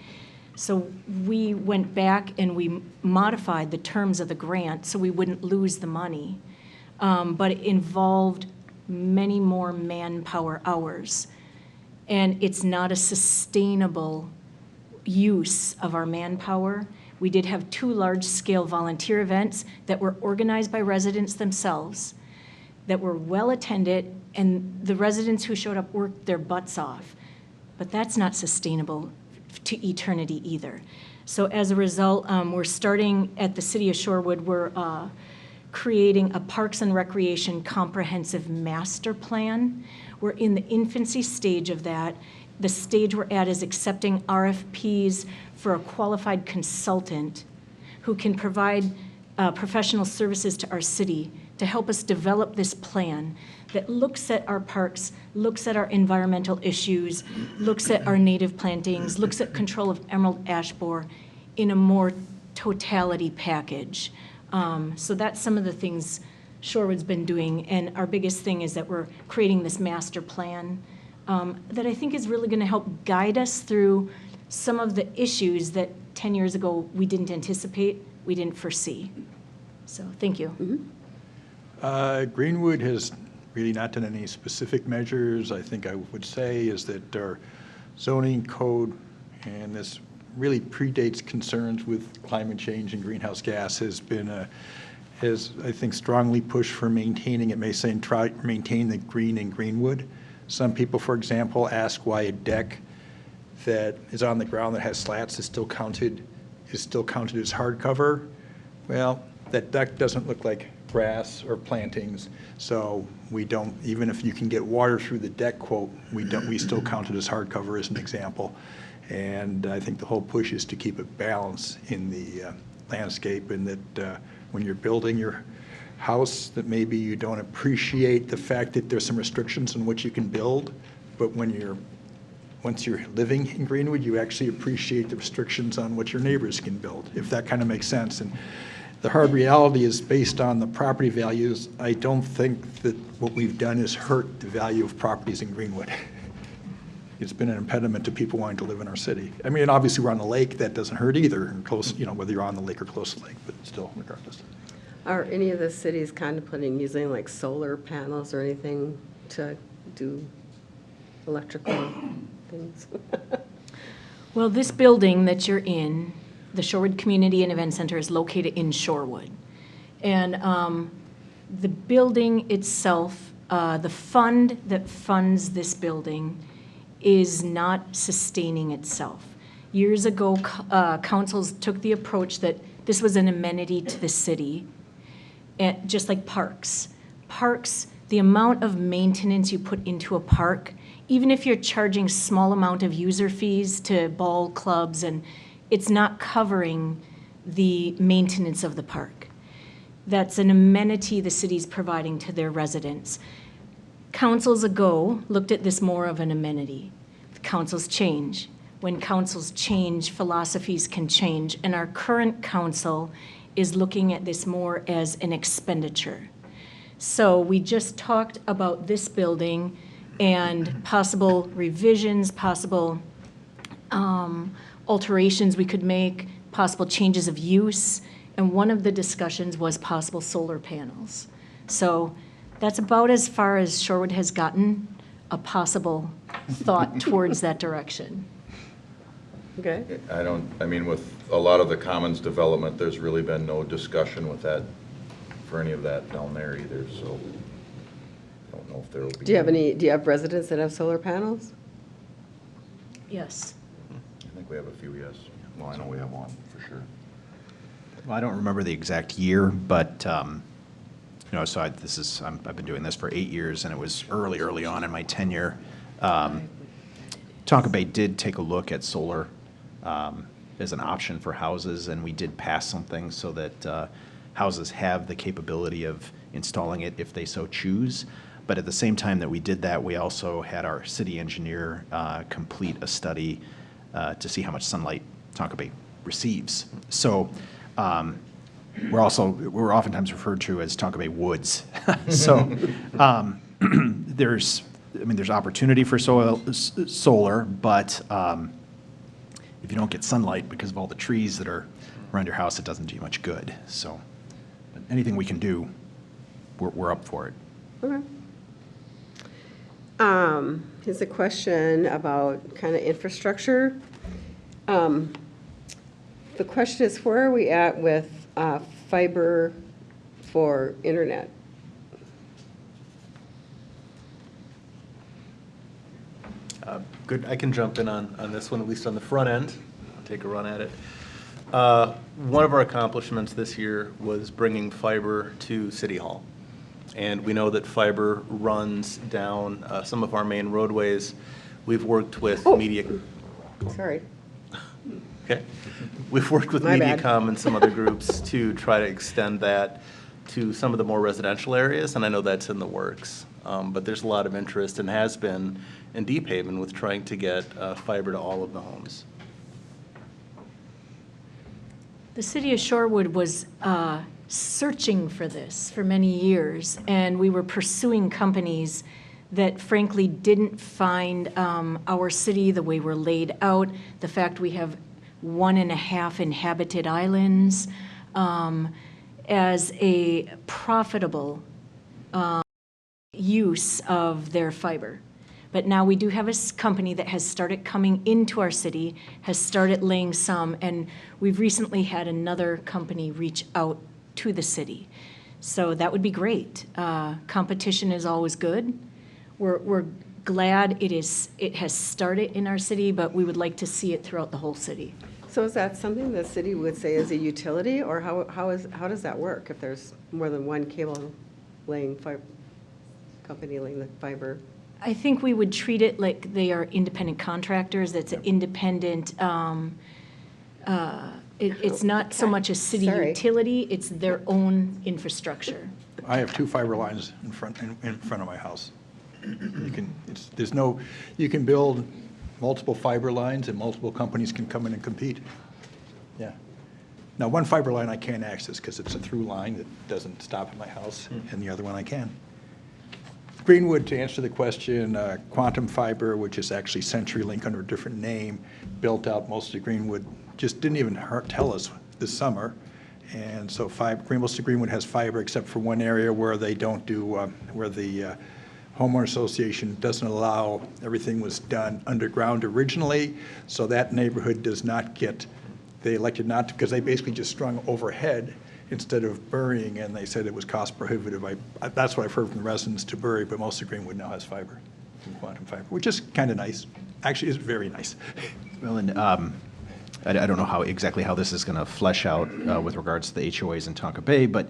So we went back and we modified the terms of the grant so we wouldn't lose the money. But it involved many more manpower hours. And it's not a sustainable use of our manpower. We did have 2 large-scale volunteer events that were organized by residents themselves, that were well-attended, and the residents who showed up worked their butts off. But that's not sustainable to eternity either. So as a result, we're starting at the City of Shorewood, we're creating a Parks and Recreation Comprehensive Master Plan. We're in the infancy stage of that. The stage we're at is accepting RFPs for a qualified consultant who can provide professional services to our city to help us develop this plan that looks at our parks, looks at our environmental issues, looks at our native plantings, looks at control of emerald ash borer in a more totality package. So that's some of the things Shorewood's been doing, and our biggest thing is that we're creating this master plan that I think is really going to help guide us through some of the issues that 10 years ago we didn't anticipate, we didn't foresee. So thank you. Mm-hmm. Greenwood has really not done any specific measures. I think I would say is that our zoning code, and this really predates concerns with climate change and greenhouse gas, has been has, I think, strongly pushed for maintaining, it may say, try maintain the green in Greenwood. Some people, for example, ask why a deck that is on the ground that has slats is still counted as hardcover. Well, that deck doesn't look like grass or plantings, so we don't, even if you can get water through the deck quote, we still count it as hardcover as an example. And I think the whole push is to keep a balance in the landscape, and that when you're building your house, that maybe you don't appreciate the fact that there's some restrictions on what you can build, but once you're living in Greenwood, you actually appreciate the restrictions on what your neighbors can build, if that kind of makes sense. And the hard reality is, based on the property values, I don't think that what we've done is hurt the value of properties in Greenwood. It's been an impediment to people wanting to live in our city. I mean, obviously we're on the lake, that doesn't hurt either, close, whether you're on the lake or close to the lake, but still, regardless. Are any of the cities contemplating using like solar panels or anything to do electrical things? Well, this building that you're in, the Shorewood Community and Event Center, is located in Shorewood. And the building itself, the fund that funds this building is not sustaining itself. Years ago, councils took the approach that this was an amenity to the city, and just like parks. Parks the amount of maintenance you put into a park, even if you're charging small amount of user fees to ball clubs, and it's not covering the maintenance of the park. That's an amenity the city's providing to their residents. Councils ago looked at this more of an amenity. Councils change. When councils change, philosophies can change, and our current council is looking at this more as an expenditure. So we just talked about this building and possible revisions, possible alterations we could make, possible changes of use, and one of the discussions was possible solar panels. So that's about as far as Shorewood has gotten a possible thought towards that direction. Okay. I mean, with a lot of the commons development, there's really been no discussion with that, for any of that down there either, so I don't know if there will be. Do you have residents that have solar panels? Yes. I think we have a few, yes. Well, I know we have one, for sure. Well, I don't remember the exact year, but, so I've been doing this for 8 years, and it was early on in my tenure. Tonka Bay did take a look at solar as an option for houses, and we did pass something so that houses have the capability of installing it if they so choose. But at the same time that we did that, we also had our city engineer complete a study to see how much sunlight Tonka Bay receives. So we're oftentimes referred to as Tonka Bay Woods. So there's opportunity for solar, but if you don't get sunlight because of all the trees that are around your house, it doesn't do you much good. So but anything we can do, we're up for it. Okay. Here's a question about kind of infrastructure. The question is, where are we at with fiber for internet? Good, I can jump in on this one, at least on the front end. I'll take a run at it. One of our accomplishments this year was bringing fiber to City Hall. And we know that fiber runs down some of our main roadways. We've worked with media. Sorry. Okay. We've worked with My bad. MediaCom and some other groups to try to extend that to some of the more residential areas, and I know that's in the works. But there's a lot of interest, and has been, in Deephaven with trying to get fiber to all of the homes. The city of Shorewood was searching for this for many years, and we were pursuing companies that frankly didn't find our city the way we're laid out, the fact we have 1.5 inhabited islands, as a profitable use of their fiber. But now we do have a company that has started coming into our city, has started laying some, and we've recently had another company reach out to the city. So that would be great. Competition is always good. We're glad it has started in our city, but we would like to see it throughout the whole city. So is that something the city would say is a utility, or how does that work if there's more than one cable laying company laying the fiber? I think we would treat it like they are independent contractors. That's an independent, it's not so much a city Sorry. utility, it's their own infrastructure. I have 2 fiber lines in front of my house. You can build multiple fiber lines, and multiple companies can come in and compete. Yeah. Now, one fiber line I can't access because it's a through line that doesn't stop at my house, and the other one I can. Greenwood, to answer the question, Quantum Fiber, which is actually CenturyLink under a different name, built out most of Greenwood, just didn't even tell us this summer. And so most of Greenwood has fiber except for one area where they don't do, where the homeowner association doesn't allow, everything was done underground originally, so that neighborhood does not get, they elected not to, because they basically just strung overhead instead of burying, and they said it was cost prohibitive. That's what I've heard from the residents, to bury, but most of Greenwood now has fiber, Quantum Fiber, which is kind of nice. Actually, it's very nice. Well, and I don't know exactly how this is going to flesh out with regards to the HOAs in Tonka Bay, but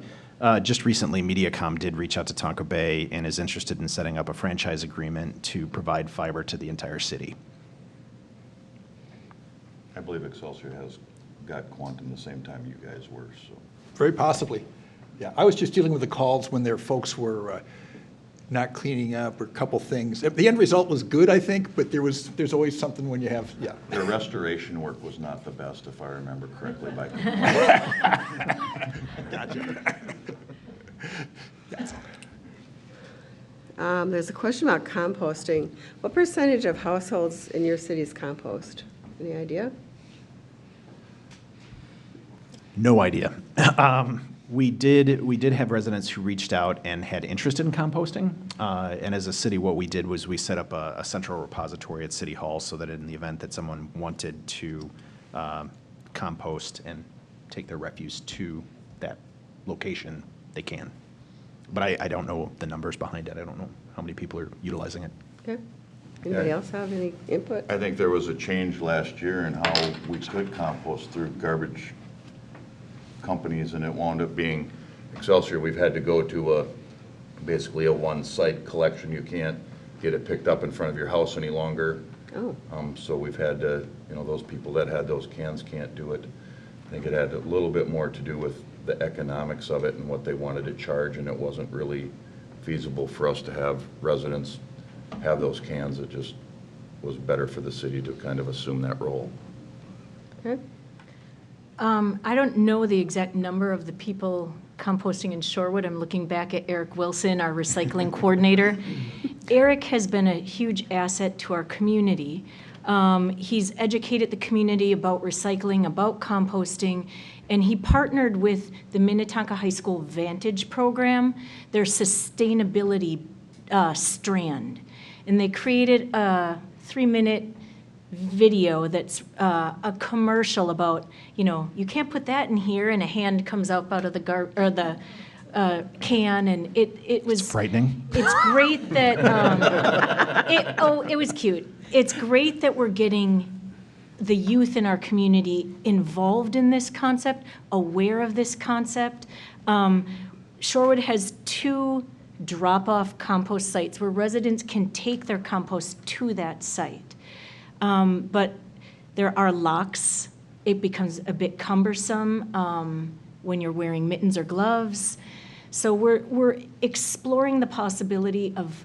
Just recently, Mediacom did reach out to Tonka Bay and is interested in setting up a franchise agreement to provide fiber to the entire city. I believe Excelsior has got Quantum the same time you guys were, so. Very possibly. Yeah, I was just dealing with the calls when their folks were not cleaning up or a couple things. The end result was good, I think, but there's always something when you have, yeah. Their restoration work was not the best, if I remember correctly, by. Gotcha. There's a question about composting. What percentage of households in your cities compost? Any idea? No idea. We did have residents who reached out and had interest in composting. And as a city, what we did was we set up a central repository at City Hall so that in the event that someone wanted to compost and take their refuse to that location, they can. But I don't know the numbers behind it. I don't know how many people are utilizing it. Okay. Anybody Yeah. else have any input? I think there was a change last year in how we could compost through garbage companies, and it wound up being Excelsior. We've had to go to basically a one-site collection. You can't get it picked up in front of your house any longer. Oh, So we've had to, those people that had those cans can't do it. I think it had a little bit more to do with the economics of it and what they wanted to charge, and it wasn't really feasible for us to have residents have those cans. It just was better for the city to kind of assume that role. okay. I don't know the exact number of the people composting in Shorewood. I'm looking back at Eric Wilson, our recycling coordinator. Eric has been a huge asset to our community. He's educated the community about recycling, about composting, and he partnered with the Minnetonka High School Vantage program, their sustainability strand. And they created a 3-minute video that's a commercial about, you can't put that in here, and a hand comes up out of the can, and it was Frightening. It's great that it was cute. It's great that we're getting the youth in our community involved in this concept, aware of this concept. Shorewood has 2 drop-off compost sites where residents can take their compost to that site. But there are locks. It becomes a bit cumbersome when you're wearing mittens or gloves. So we're exploring the possibility of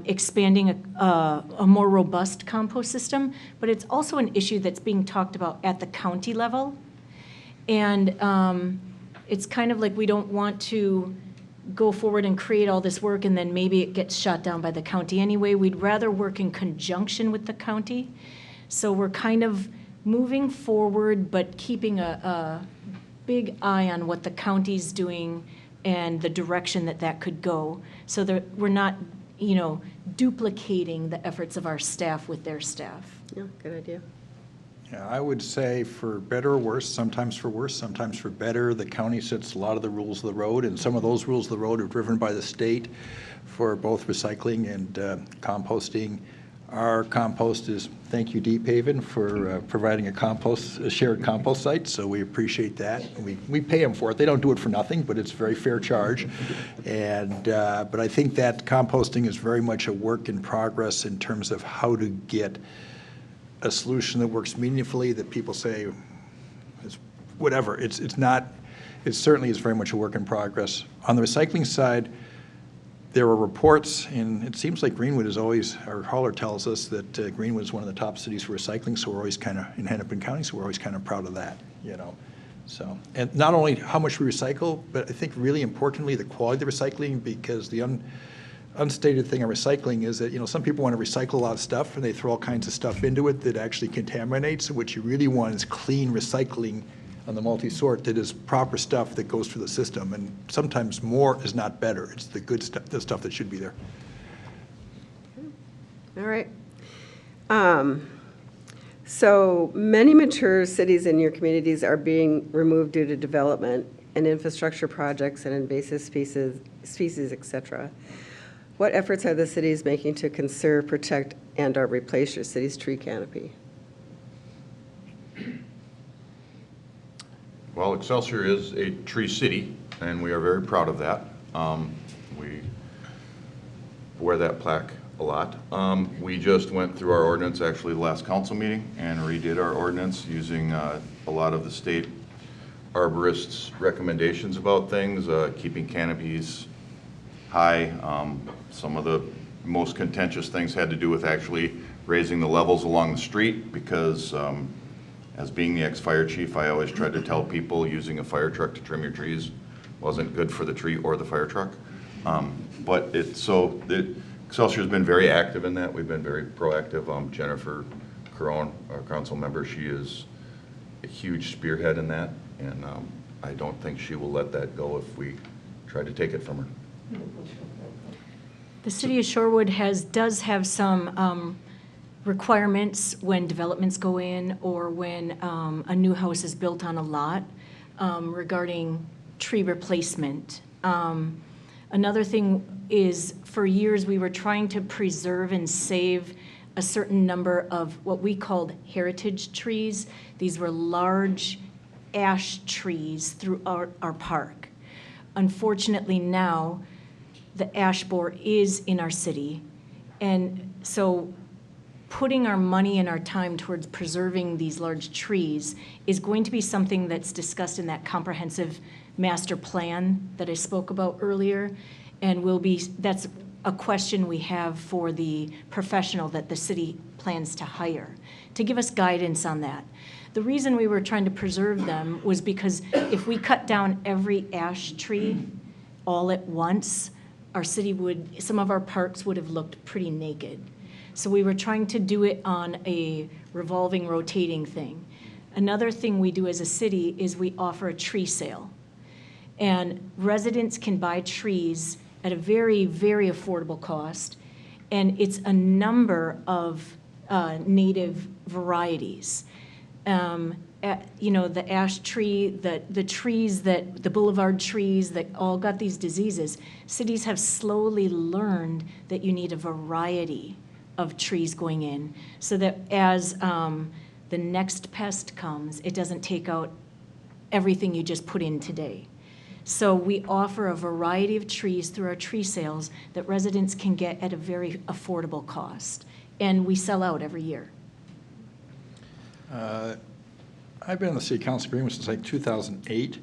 expanding a more robust compost system, but it's also an issue that's being talked about at the county level. And it's kind of like we don't want to go forward and create all this work and then maybe it gets shot down by the county anyway. We'd rather work in conjunction with the county. So we're kind of moving forward, but keeping a big eye on what the county's doing and the direction that could go, so that we're not, duplicating the efforts of our staff with their staff. Yeah, good idea. Yeah, I would say for better or worse, sometimes for worse, sometimes for better, the county sets a lot of the rules of the road, and some of those rules of the road are driven by the state for both recycling and composting. Our compost is, thank you Deephaven for providing a shared compost site, so we appreciate that. We pay them for it. They don't do it for nothing, but it's a very fair charge. And but I think that composting is very much a work in progress in terms of how to get a solution that works meaningfully, that people say is whatever. It certainly is very much a work in progress. On the recycling side, there are reports, and it seems like Greenwood is always, our hauler tells us that Greenwood is one of the top cities for recycling, so we're always kind of, in Hennepin County, so we're always kind of proud of that, So, and not only how much we recycle, but I think really importantly, the quality of the recycling, because the unstated thing on recycling is that, some people want to recycle a lot of stuff, and they throw all kinds of stuff into it that actually contaminates, and what you really want is clean recycling on the multi-sort that is proper stuff that goes through the system, and sometimes more is not better. It's the good stuff, the stuff that should be there. All right. So many mature cities in your communities are being removed due to development and infrastructure projects and invasive species, et cetera. What efforts are the cities making to conserve, protect, and/or replace your city's tree canopy? Well, Excelsior is a tree city, and we are very proud of that. We wear that plaque a lot. We just went through our ordinance, actually the last council meeting, and redid our ordinance using a lot of the state arborists' recommendations about things, keeping canopies high. Some of the most contentious things had to do with actually raising the levels along the street because as being the ex-fire chief, I always tried to tell people using a fire truck to trim your trees wasn't good for the tree or the fire truck. But Excelsior's been very active in that. We've been very proactive. Jennifer Carone, our council member, she is a huge spearhead in that, and I don't think she will let that go if we try to take it from her. The city of Shorewood does have some requirements when developments go in or when a new house is built on a lot regarding tree replacement. Another thing is, for years, we were trying to preserve and save a certain number of what we called heritage trees. These were large ash trees throughout our park. Unfortunately now, the ash borer is in our city. And so putting our money and our time towards preserving these large trees is going to be something that's discussed in that comprehensive master plan that I spoke about earlier. And that's a question we have for the professional that the city plans to hire to give us guidance on that. The reason we were trying to preserve them was because if we cut down every ash tree all at once, some of our parks would have looked pretty naked. So we were trying to do it on a revolving, rotating thing. Another thing we do as a city is we offer a tree sale. And residents can buy trees at a very, very affordable cost. And it's a number of native varieties. The ash tree, the trees the boulevard trees that all got these diseases, cities have slowly learned that you need a variety of trees going in so that as the next pest comes, it doesn't take out everything you just put in today. So we offer a variety of trees through our tree sales that residents can get at a very affordable cost. And we sell out every year. I've been on the city council Greenwood since like 2008,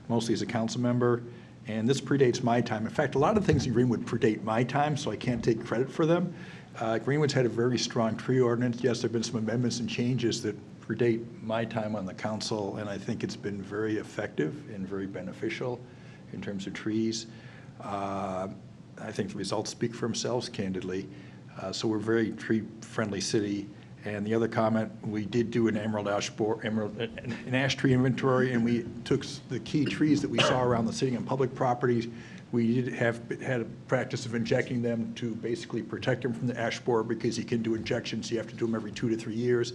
mostly as a council member, and this predates my time. In fact, a lot of things in Greenwood predate my time, so I can't take credit for them. Greenwood's had a very strong tree ordinance. Yes, there have been some amendments and changes that predate my time on the council, and I think it's been very effective and very beneficial in terms of trees. I think the results speak for themselves, candidly. So we're a very tree-friendly city. And the other comment, we did do an an ash tree inventory, and we took the key trees that we saw around the city on public properties. We had a practice of injecting them to basically protect them from the ash borer because you can do injections. You have to do them every 2 to 3 years.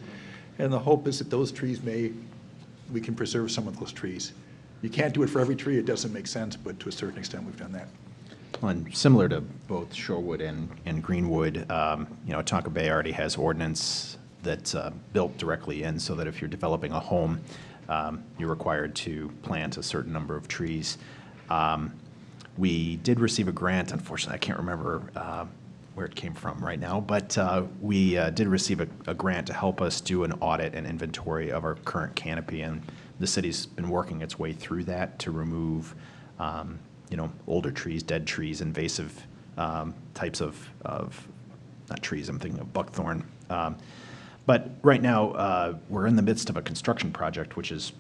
And the hope is that those trees we can preserve some of those trees. You can't do it for every tree. It doesn't make sense, but to a certain extent, we've done that. Well, and similar to both Shorewood and Greenwood, Tonka Bay already has ordinance that's built directly in so that if you're developing a home, you're required to plant a certain number of trees. We did receive a grant. Unfortunately, I can't remember where it came from right now, but we did receive a grant to help us do an audit and inventory of our current canopy, and the city's been working its way through that to remove older trees, dead trees, invasive types of not trees, I'm thinking of buckthorn. But right now, we're in the midst of a construction project, which is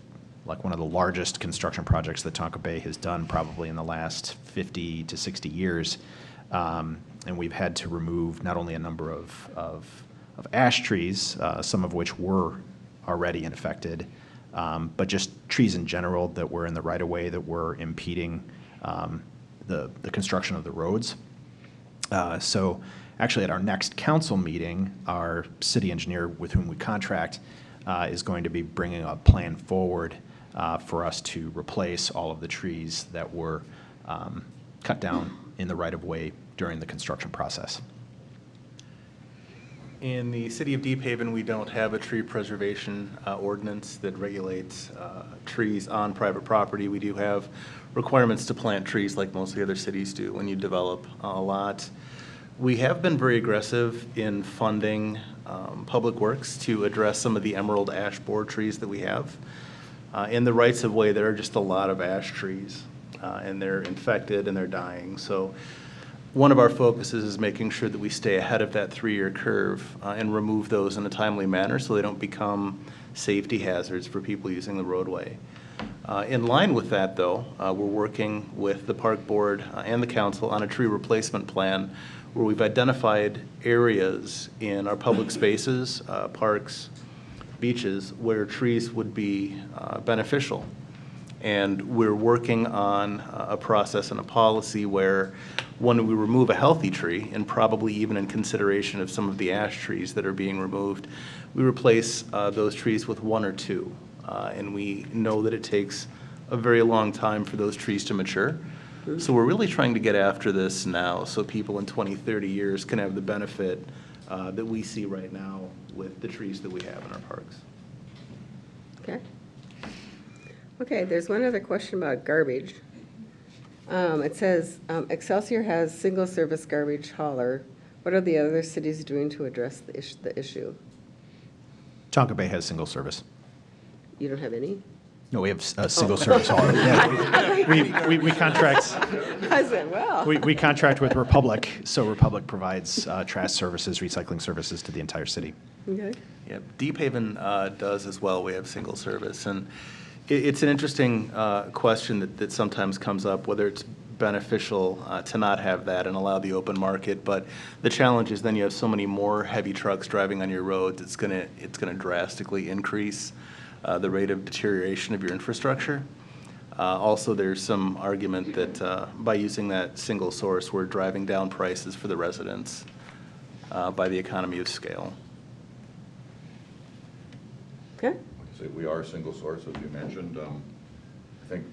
like one of the largest construction projects that Tonka Bay has done probably in the last 50 to 60 years. And we've had to remove not only a number of ash trees, some of which were already infected, but just trees in general that were in the right-of-way that were impeding the construction of the roads. So actually at our next council meeting, our city engineer with whom we contract is going to be bringing a plan forward for us to replace all of the trees that were cut down in the right-of-way during the construction process. In the city of Deephaven, we don't have a tree preservation ordinance that regulates trees on private property. We do have requirements to plant trees like most of the other cities do when you develop a lot. We have been very aggressive in funding public works to address some of the emerald ash borer trees that we have. In the rights of way, there are just a lot of ash trees, and they're infected and they're dying. So one of our focuses is making sure that we stay ahead of that 3-year curve and remove those in a timely manner so they don't become safety hazards for people using the roadway. In line with that, though, we're working with the park board and the council on a tree replacement plan where we've identified areas in our public spaces, parks, beaches, where trees would be beneficial. And we're working on a process and a policy where when we remove a healthy tree, and probably even in consideration of some of the ash trees that are being removed, we replace those trees with 1 or 2. And we know that it takes a very long time for those trees to mature. So we're really trying to get after this now so people in 20, 30 years can have the benefit that we see right now with the trees that we have in our parks. Okay. Okay, there's one other question about garbage. It says Excelsior has single-service garbage hauler. What are the other cities doing to address the issue? Tonka Bay has single service. You don't have any? No, we have a single service hauler. Yeah, we contract. I said, well. We contract with Republic, so Republic provides trash services, recycling services to the entire city. Okay. Yep, Deephaven does as well. We have single service, and it's an interesting question that sometimes comes up, whether it's beneficial to not have that and allow the open market. But the challenge is then you have so many more heavy trucks driving on your roads, it's gonna drastically increase the rate of deterioration of your infrastructure. Also, there's some argument that by using that single source, we're driving down prices for the residents by the economy of scale. Okay. So we are single source, as you mentioned. I think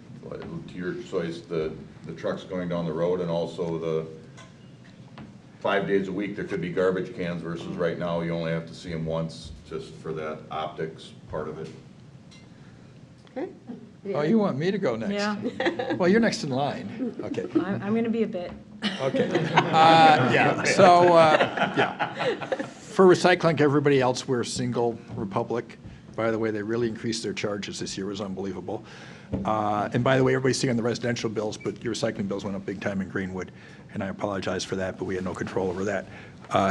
to your choice, the trucks going down the road and also the 5 days a week, there could be garbage cans versus right now you only have to see them once just for that optics part of it. Okay. Oh, you want me to go next? Yeah. Well, you're next in line. Okay. I'm going to be a bit. Okay. Yeah, so, yeah. For recycling, everybody else, we're single Republic. By the way, they really increased their charges this year. It was unbelievable. And by the way, everybody's seeing on the residential bills, but your recycling bills went up big time in Greenwood, and I apologize for that, but we had no control over that.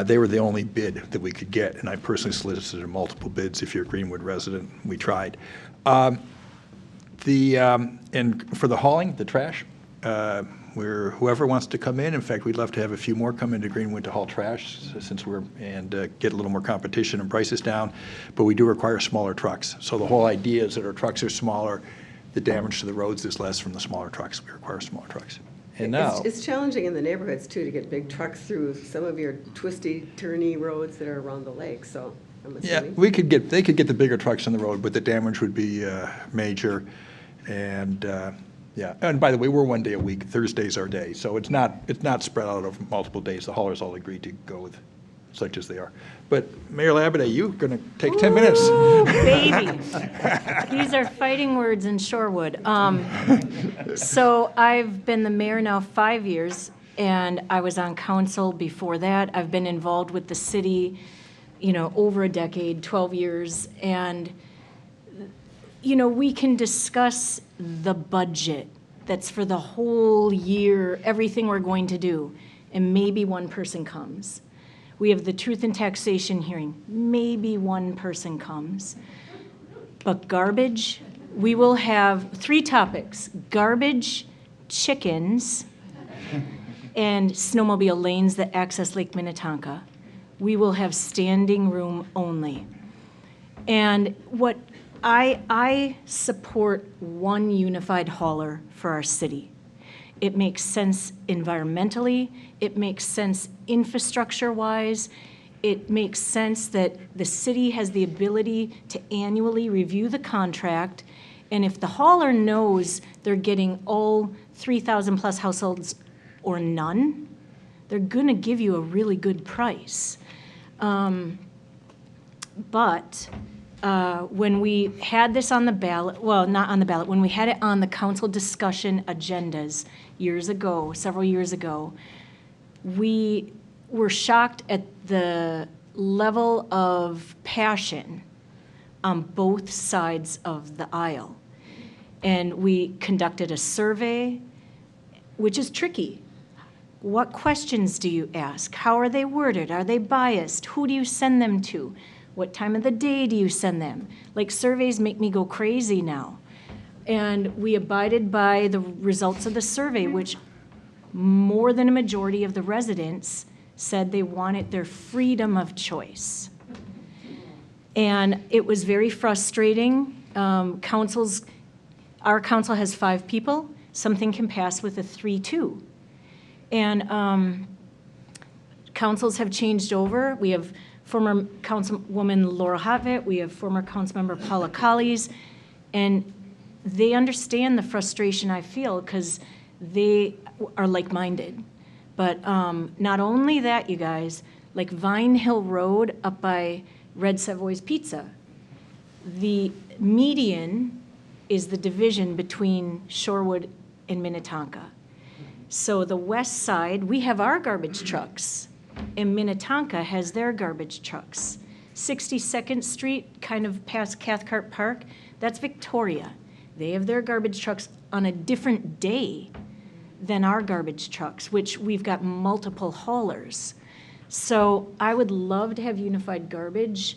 They were the only bid that we could get, and I personally solicited multiple bids. If you're a Greenwood resident, we tried. And for the hauling, the trash, whoever wants to come in fact, we'd love to have a few more come into Greenwood to haul trash since get a little more competition and prices down, but we do require smaller trucks. So the whole idea is that our trucks are smaller, the damage to the roads is less from the smaller trucks. We require smaller trucks. And now, It's challenging in the neighborhoods too to get big trucks through some of your twisty, turny roads that are around the lake, so I'm yeah, assuming. they could get the bigger trucks on the road, but the damage would be major. And yeah, and by the way, we're 1 day a week. Thursday's our day, so it's not spread out over multiple days. The haulers all agreed to go with such as they are. But Mayor Labaday, you're going to take 10 minutes. Ooh, baby. These are fighting words in Shorewood. So I've been the mayor now 5 years, and I was on council before that. I've been involved with the city, over a decade, 12 years, and we can discuss the budget that's for the whole year, everything we're going to do, and maybe one person comes. We have the truth and taxation hearing. Maybe one person comes. But garbage, we will have 3 topics: garbage, chickens, and snowmobile lanes that access Lake Minnetonka. We will have standing room only. And what I support one unified hauler for our city. It makes sense environmentally. It makes sense infrastructure-wise. It makes sense that the city has the ability to annually review the contract, and if the hauler knows they're getting all 3,000 plus households or none, they're gonna give you a really good price. But when we had this on the ballot, well, not on the ballot, when we had it on the council discussion agendas years ago, several years ago, we were shocked at the level of passion on both sides of the aisle. And we conducted a survey, which is tricky. What questions do you ask? How are they worded? Are they biased? Who do you send them to? What time of the day do you send them? Like, surveys make me go crazy now. And we abided by the results of the survey, which more than a majority of the residents said they wanted their freedom of choice. And it was very frustrating. Our council has 5 people. Something can pass with a 3-2. And councils have changed over. We have former Councilwoman Laura Hotvet, we have former Councilmember Paula Collies, and they understand the frustration I feel because they are like-minded. But not only that, you guys, like Vine Hill Road up by Red Savoy's Pizza, the median is the division between Shorewood and Minnetonka. So the west side, we have our garbage trucks, and Minnetonka has their garbage trucks. 62nd Street, kind of past Cathcart Park, that's Victoria. They have their garbage trucks on a different day than our garbage trucks, which we've got multiple haulers. So I would love to have unified garbage.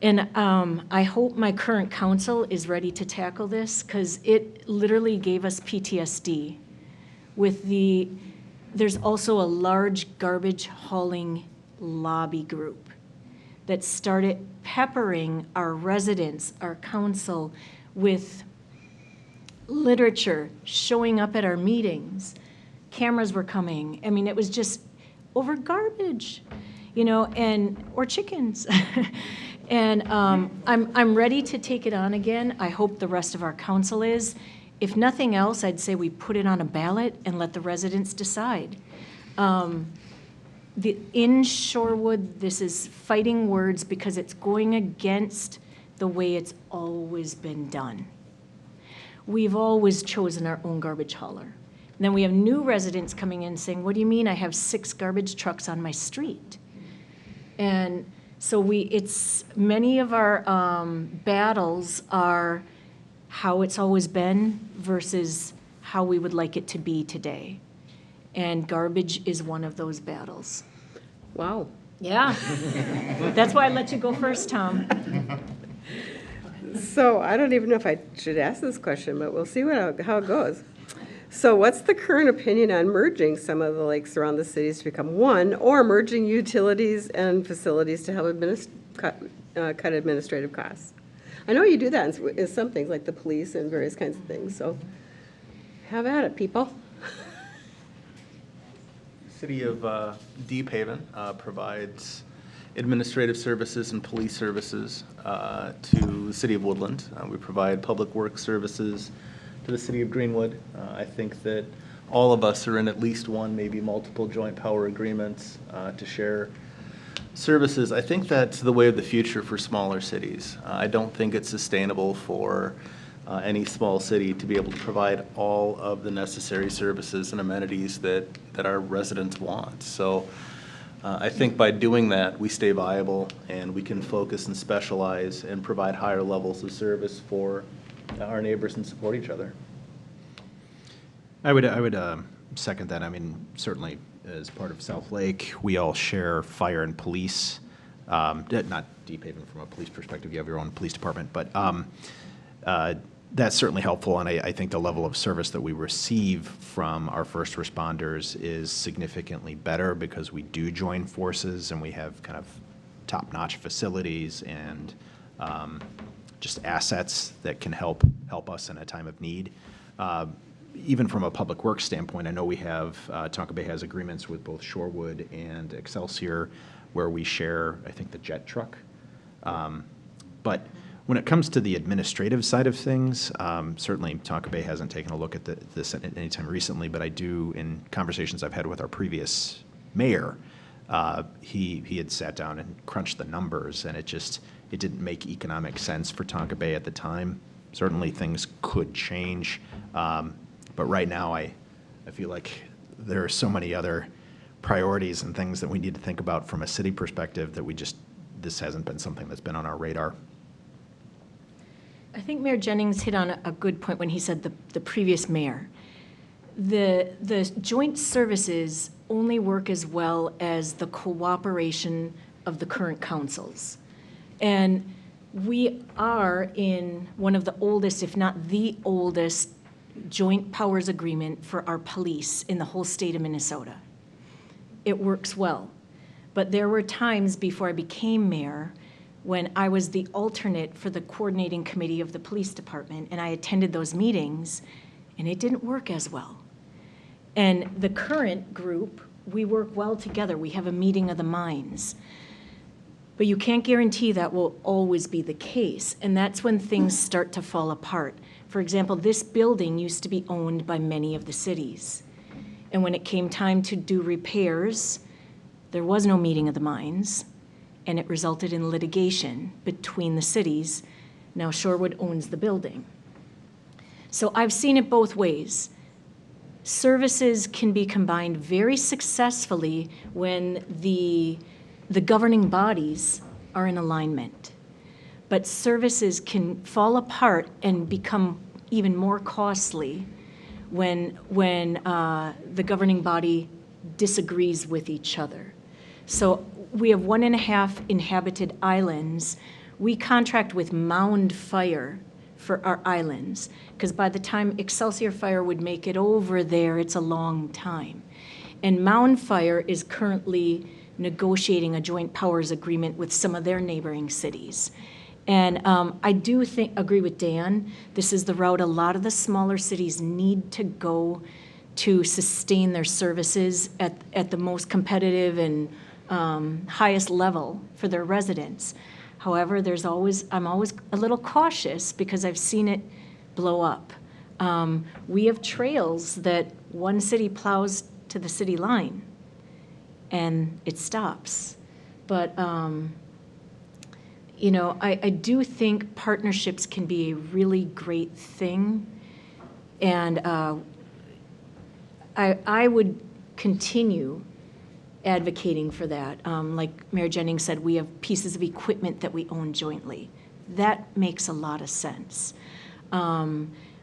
And I hope my current council is ready to tackle this, because it literally gave us PTSD. There's also a large garbage hauling lobby group that started peppering our residents, our council, with literature, showing up at our meetings. Cameras were coming. I mean, it was just over garbage, or chickens. And I'm ready to take it on again. I hope the rest of our council is. If nothing else, I'd say we put it on a ballot and let the residents decide. In Shorewood, this is fighting words because it's going against the way it's always been done. We've always chosen our own garbage hauler. And then we have new residents coming in saying, what do you mean I have 6 garbage trucks on my street? And so many of our battles are how it's always been versus how we would like it to be today. And garbage is one of those battles. Wow. Yeah. That's why I let you go first, Tom. So I don't even know if I should ask this question, but we'll see how it goes. So what's the current opinion on merging some of the lakes around the cities to become one, or merging utilities and facilities to help cut administrative costs? I know you do that in some things, like the police and various kinds of things, so have at it, people. City of Deephaven provides administrative services and police services to the City of Woodland. We provide public works services to the City of Greenwood. I think that all of us are in at least one, maybe multiple joint power agreements to share services. I think that's the way of the future for smaller cities. I don't think it's sustainable for any small city to be able to provide all of the necessary services and amenities that our residents want. So I think by doing that, we stay viable and we can focus and specialize and provide higher levels of service for our neighbors and support each other. I would second that. I mean, certainly as part of South Lake, we all share fire and police. Not Deephaven from a police perspective, you have your own police department, but that's certainly helpful, and I think the level of service that we receive from our first responders is significantly better because we do join forces and we have kind of top-notch facilities and just assets that can help us in a time of need. Even from a public works standpoint, I know we have, Tonka Bay has agreements with both Shorewood and Excelsior where we share, I think, the jet truck. But when it comes to the administrative side of things, certainly Tonka Bay hasn't taken a look at this at any time recently, but I do, in conversations I've had with our previous mayor, he had sat down and crunched the numbers, and it didn't make economic sense for Tonka Bay at the time. Certainly things could change, but right now I feel like there are so many other priorities and things that we need to think about from a city perspective that this hasn't been something that's been on our radar. I think Mayor Jennings hit on a good point when he said the previous mayor. The joint services only work as well as the cooperation of the current councils. And we are in one of the oldest, if not the oldest, joint powers agreement for our police in the whole state of Minnesota. It works well. But there were times before I became mayor when I was the alternate for the coordinating committee of the police department, and I attended those meetings, and it didn't work as well. And the current group, we work well together. We have a meeting of the minds. But you can't guarantee that will always be the case, and that's when things start to fall apart. For example, this building used to be owned by many of the cities. And when it came time to do repairs, there was no meeting of the minds, and it resulted in litigation between the cities. Now Shorewood owns the building. So I've seen it both ways. Services can be combined very successfully when the governing bodies are in alignment. But services can fall apart and become even more costly when the governing body disagrees with each other. So we have 1.5 inhabited islands. We contract with Mound Fire for our islands, because by the time Excelsior Fire would make it over there, it's a long time. And Mound Fire is currently negotiating a joint powers agreement with some of their neighboring cities. And I do agree with Dan, this is the route a lot of the smaller cities need to go to sustain their services at the most competitive and highest level for their residents. However, I'm always a little cautious because I've seen it blow up. We have trails that one city plows to the city line and it stops. But I do think partnerships can be a really great thing. And I would continue advocating for that. Like Mayor Jennings said, we have pieces of equipment that we own jointly. That makes a lot of sense.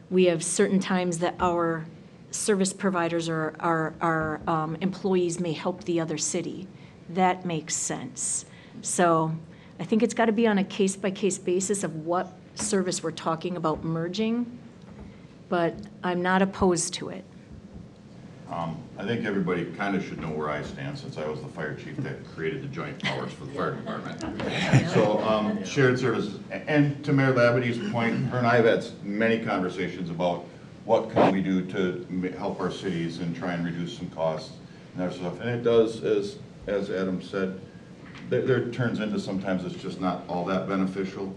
We have certain times that our service providers or our employees may help the other city. That makes sense. So I think it's got to be on a case-by-case basis of what service we're talking about merging, but I'm not opposed to it. I think everybody kind of should know where I stand, since I was the fire chief that created the joint powers for the fire department. So shared services, and to Mayor Labady's point, her and I have had many conversations about what can we do to help our cities and try and reduce some costs and that stuff. And it does, as Adam said, there turns into sometimes it's just not all that beneficial.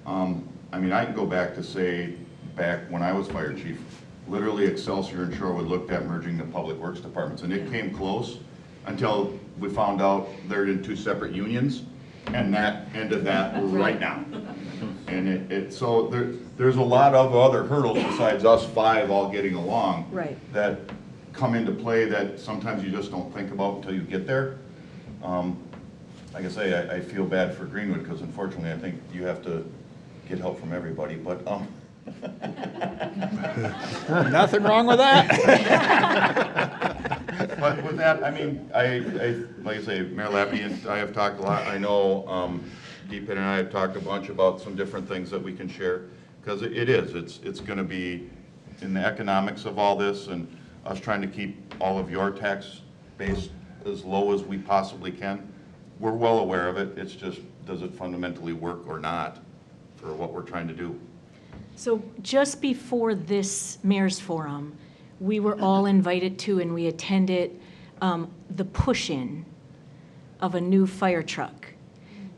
I mean, I can go back to say, back when I was fire chief, literally Excelsior and Shorewood looked at merging the public works departments, and it came close until we found out they're in 2 separate unions, and that ended that right now. And so there's a lot of other hurdles besides us 5 all getting along that come into play that sometimes you just don't think about until you get there. Like I say, I feel bad for Greenwood because unfortunately I think you have to get help from everybody, but Nothing wrong with that. But with that, I mean, I like I say, Mayor Lappy and I have talked a lot. I know Deephaven and I have talked a bunch about some different things that we can share, because it's going to be in the economics of all this and us trying to keep all of your tax base as low as we possibly can. We're well aware of it. It's just, does it fundamentally work or not for what we're trying to do? So just before this mayor's forum, we were all invited to and we attended the push-in of a new fire truck.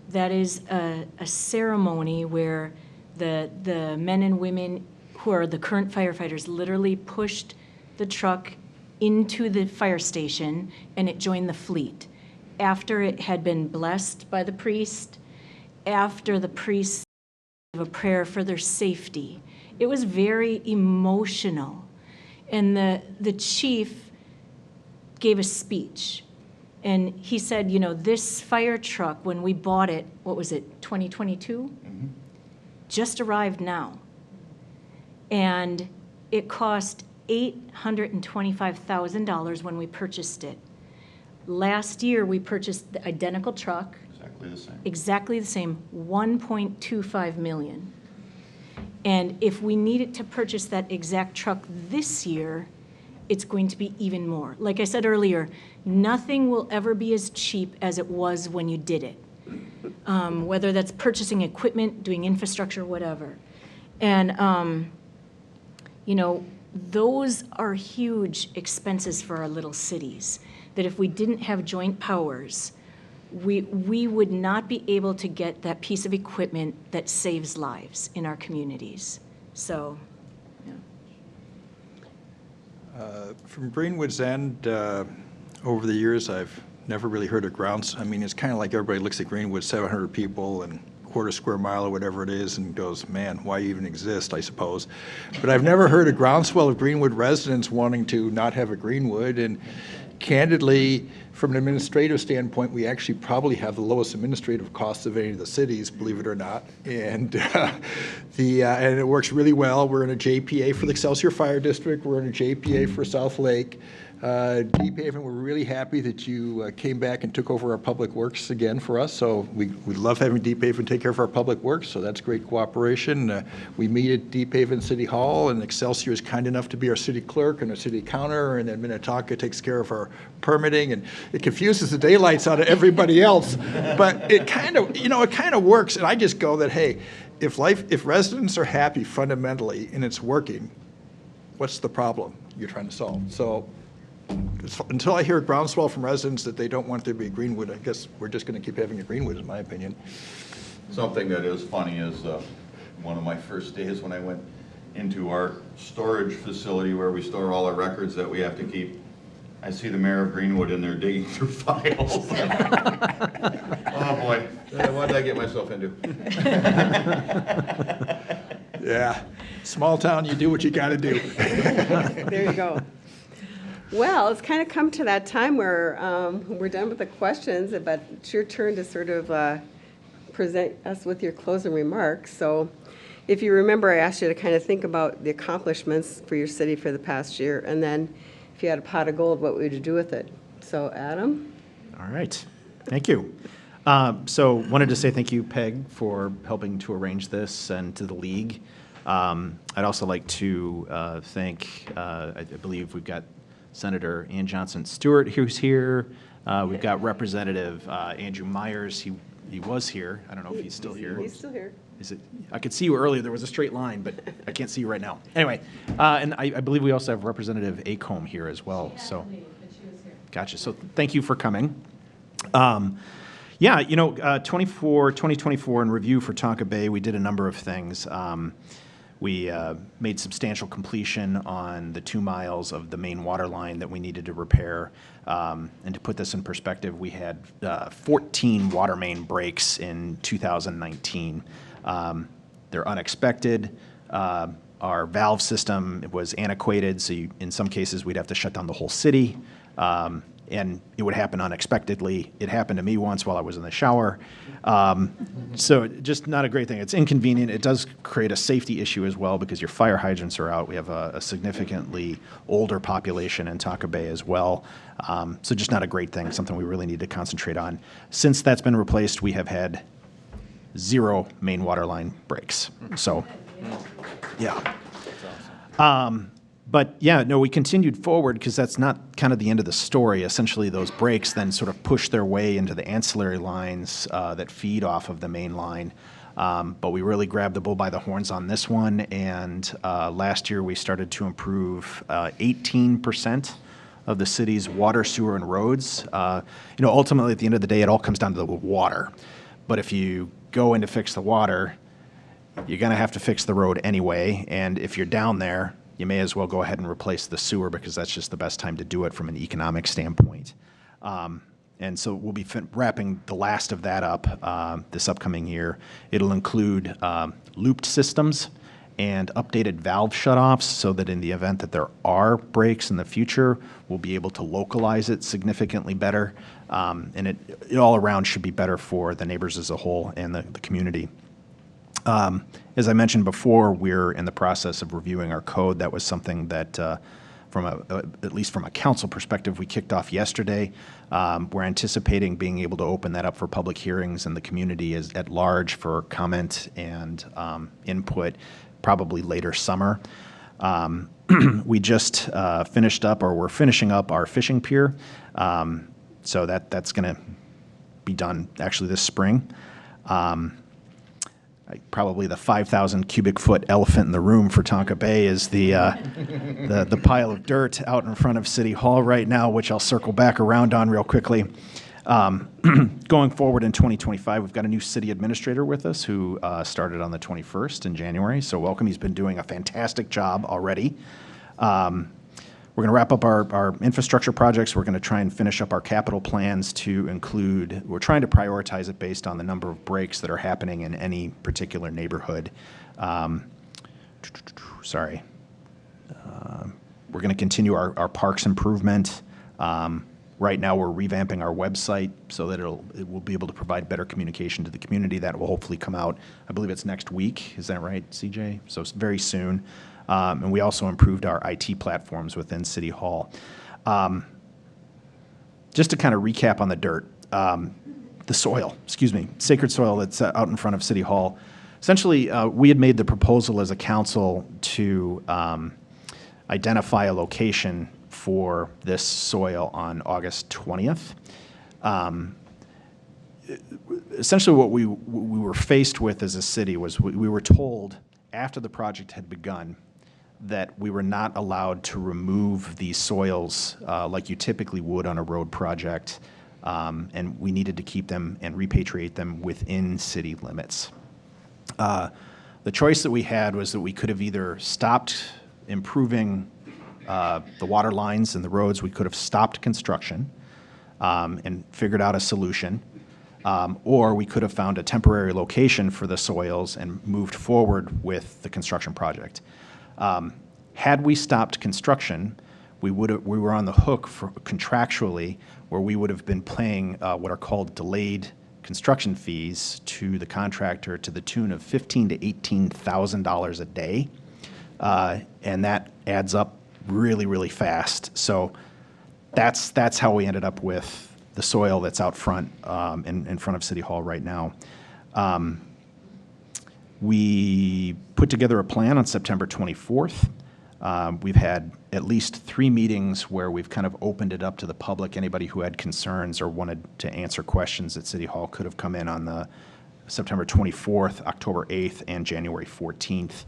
That is a ceremony where the men and women who are the current firefighters literally pushed the truck into the fire station and it joined the fleet. after it had been blessed by the priest, after the priest gave a prayer for their safety. It was very emotional. And the chief gave a speech. And he said, you know, this fire truck, when we bought it, what was it, 2022? Just arrived now. And it cost $825,000 when we purchased it. Last year, we purchased the identical truck. Exactly the same. Exactly the same, 1.25 million. And if we needed to purchase that exact truck this year, it's going to be even more. Like I said earlier, nothing will ever be as cheap as it was when you did it. Whether that's purchasing equipment, doing infrastructure, whatever. And, you know, those are huge expenses for our little cities, that if we didn't have joint powers, we would not be able to get that piece of equipment that saves lives in our communities. So, yeah. From Greenwood's end, over the years, I've never really heard of grounds. I mean, it's kind of like everybody looks at Greenwood, 700 people and quarter square mile or whatever it is, and goes, man, why even exist, I suppose. But I've never heard a groundswell of Greenwood residents wanting to not have a Greenwood. And candidly, from an administrative standpoint, we actually probably have the lowest administrative costs of any of the cities, believe it or not. And and it works really well. We're in a JPA for the Excelsior Fire District. We're in a JPA for South Lake. Deephaven, we're really happy that you came back and took over our public works again for us. So we love having Deephaven take care of our public works, so that's great cooperation. We meet at Deephaven City Hall, and Excelsior is kind enough to be our city clerk and our city counter, and then Minnetonka takes care of our permitting, and it confuses the daylights out of everybody else. But it kind of, you know, it kind of works, and I just go that, hey, if residents are happy fundamentally and it's working, what's the problem you're trying to solve? So until I hear a groundswell from residents that they don't want there to be a Greenwood, I guess we're just going to keep having a Greenwood, in my opinion. Something that is funny is one of my first days when I went into our storage facility where we store all our records that we have to keep, I see the mayor of Greenwood in there digging through files. Oh boy, what did I get myself into? Yeah, small town, you do what you got to do. There you go. Well, it's kind of come to that time where we're done with the questions, but it's your turn to sort of present us with your closing remarks. So if you remember, I asked you to kind of think about the accomplishments for your city for the past year, and then if you had a pot of gold, what would you do with it? So Adam? All right, thank you. So wanted to say thank you, Peg, for helping to arrange this, and to the league. I'd also like to thank, I believe we've got Senator Ann Johnson Stewart, who's here. We've got Representative Andrew Myers. He was here. I don't know if he's still here. He's still here. Is it? I could see you earlier. There was a straight line, but I can't see you right now. Anyway, and I believe we also have Representative Acomb here as well. So, gotcha. So thank you for coming. Yeah, you know, 2024 in review for Tonka Bay, we did a number of things. We made substantial completion on the 2 miles of the main water line that we needed to repair. And to put this in perspective, we had 14 water main breaks in 2019. They're unexpected. Our valve system was antiquated, so in some cases we'd have to shut down the whole city. And it would happen unexpectedly. It happened to me once while I was in the shower. So just not a great thing. It's inconvenient. It does create a safety issue as well because your fire hydrants are out. We have a significantly older population in Tonka Bay as well. So just not a great thing, something we really need to concentrate on. Since that's been replaced, we have had 0 main water line breaks. So, yeah. But yeah, no, we continued forward because that's not kind of the end of the story. Essentially, those breaks then sort of push their way into the ancillary lines that feed off of the main line. But we really grabbed the bull by the horns on this one, and last year we started to improve 18% of the city's water, sewer, and roads. Ultimately, at the end of the day, it all comes down to the water. But if you go in to fix the water, you're going to have to fix the road anyway, and if you're down there, you may as well go ahead and replace the sewer because that's just the best time to do it from an economic standpoint. And so we'll be wrapping the last of that up this upcoming year. It'll include looped systems and updated valve shutoffs so that in the event that there are breaks in the future, we'll be able to localize it significantly better. And it all around should be better for the neighbors as a whole and the community. As I mentioned before, we're in the process of reviewing our code. That was something that, at least from a council perspective, we kicked off yesterday. We're anticipating being able to open that up for public hearings and the community is at large for comment and input probably later summer. We just finished up, or we're finishing up our fishing pier. So that's going to be done actually this spring. Probably the 5,000 cubic foot elephant in the room for Tonka Bay is the pile of dirt out in front of City Hall right now, which I'll circle back around on real quickly. Going forward in 2025, we've got a new city administrator with us who started on the 21st in January. So welcome. He's been doing a fantastic job already. We're going to wrap up our infrastructure projects. We're going to try and finish up our capital plans to include, we're trying to prioritize it based on the number of breaks that are happening in any particular neighborhood. Sorry. We're going to continue our parks improvement. Right now, we're revamping our website so that it will be able to provide better communication to the community. That will hopefully come out, I believe it's next week. Is that right, CJ? So it's very soon. And we also improved our IT platforms within City Hall. Just to kind of recap on the dirt, the soil, sacred soil that's out in front of City Hall. Essentially, we had made the proposal as a council to identify a location for this soil on August 20th. Essentially, what we were faced with as a city was we were told after the project had begun that we were not allowed to remove these soils like you typically would on a road project, and we needed to keep them and repatriate them within city limits. The choice that we had was that we could have either stopped improving the water lines and the roads, we could have stopped construction and figured out a solution, or we could have found a temporary location for the soils and moved forward with the construction project. Had we stopped construction, we were on the hook for contractually, where we would have been paying what are called delayed construction fees to the contractor to the tune of $15,000 to $18,000 a day, and that adds up really, really fast. So that's how we ended up with the soil that's out front in front of City Hall right now. We put together a plan on September 24th. We've had at least 3 meetings where we've kind of opened it up to the public. Anybody who had concerns or wanted to answer questions at City Hall could have come in on the September 24th, October 8th, and January 14th.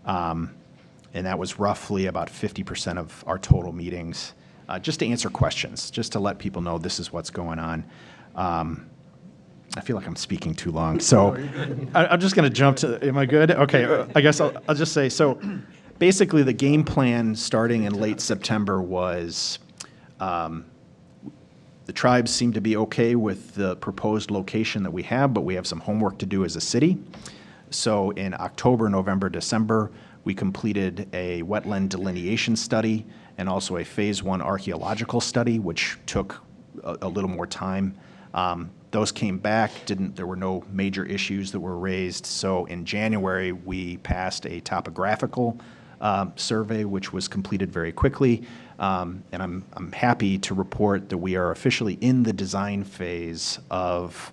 And that was roughly about 50% of our total meetings, just to answer questions, just to let people know this is what's going on. I feel like I'm speaking too long, so I'm just going to jump to, am I good? Okay, I guess I'll just say, so basically the game plan starting in late September was the tribes seem to be okay with the proposed location that we have, but we have some homework to do as a city. So in October, November, December, we completed a wetland delineation study and also a phase 1 archaeological study, which took a little more time. Those came back, there were no major issues that were raised. So in January, we passed a topographical survey, which was completed very quickly. And I'm happy to report that we are officially in the design phase of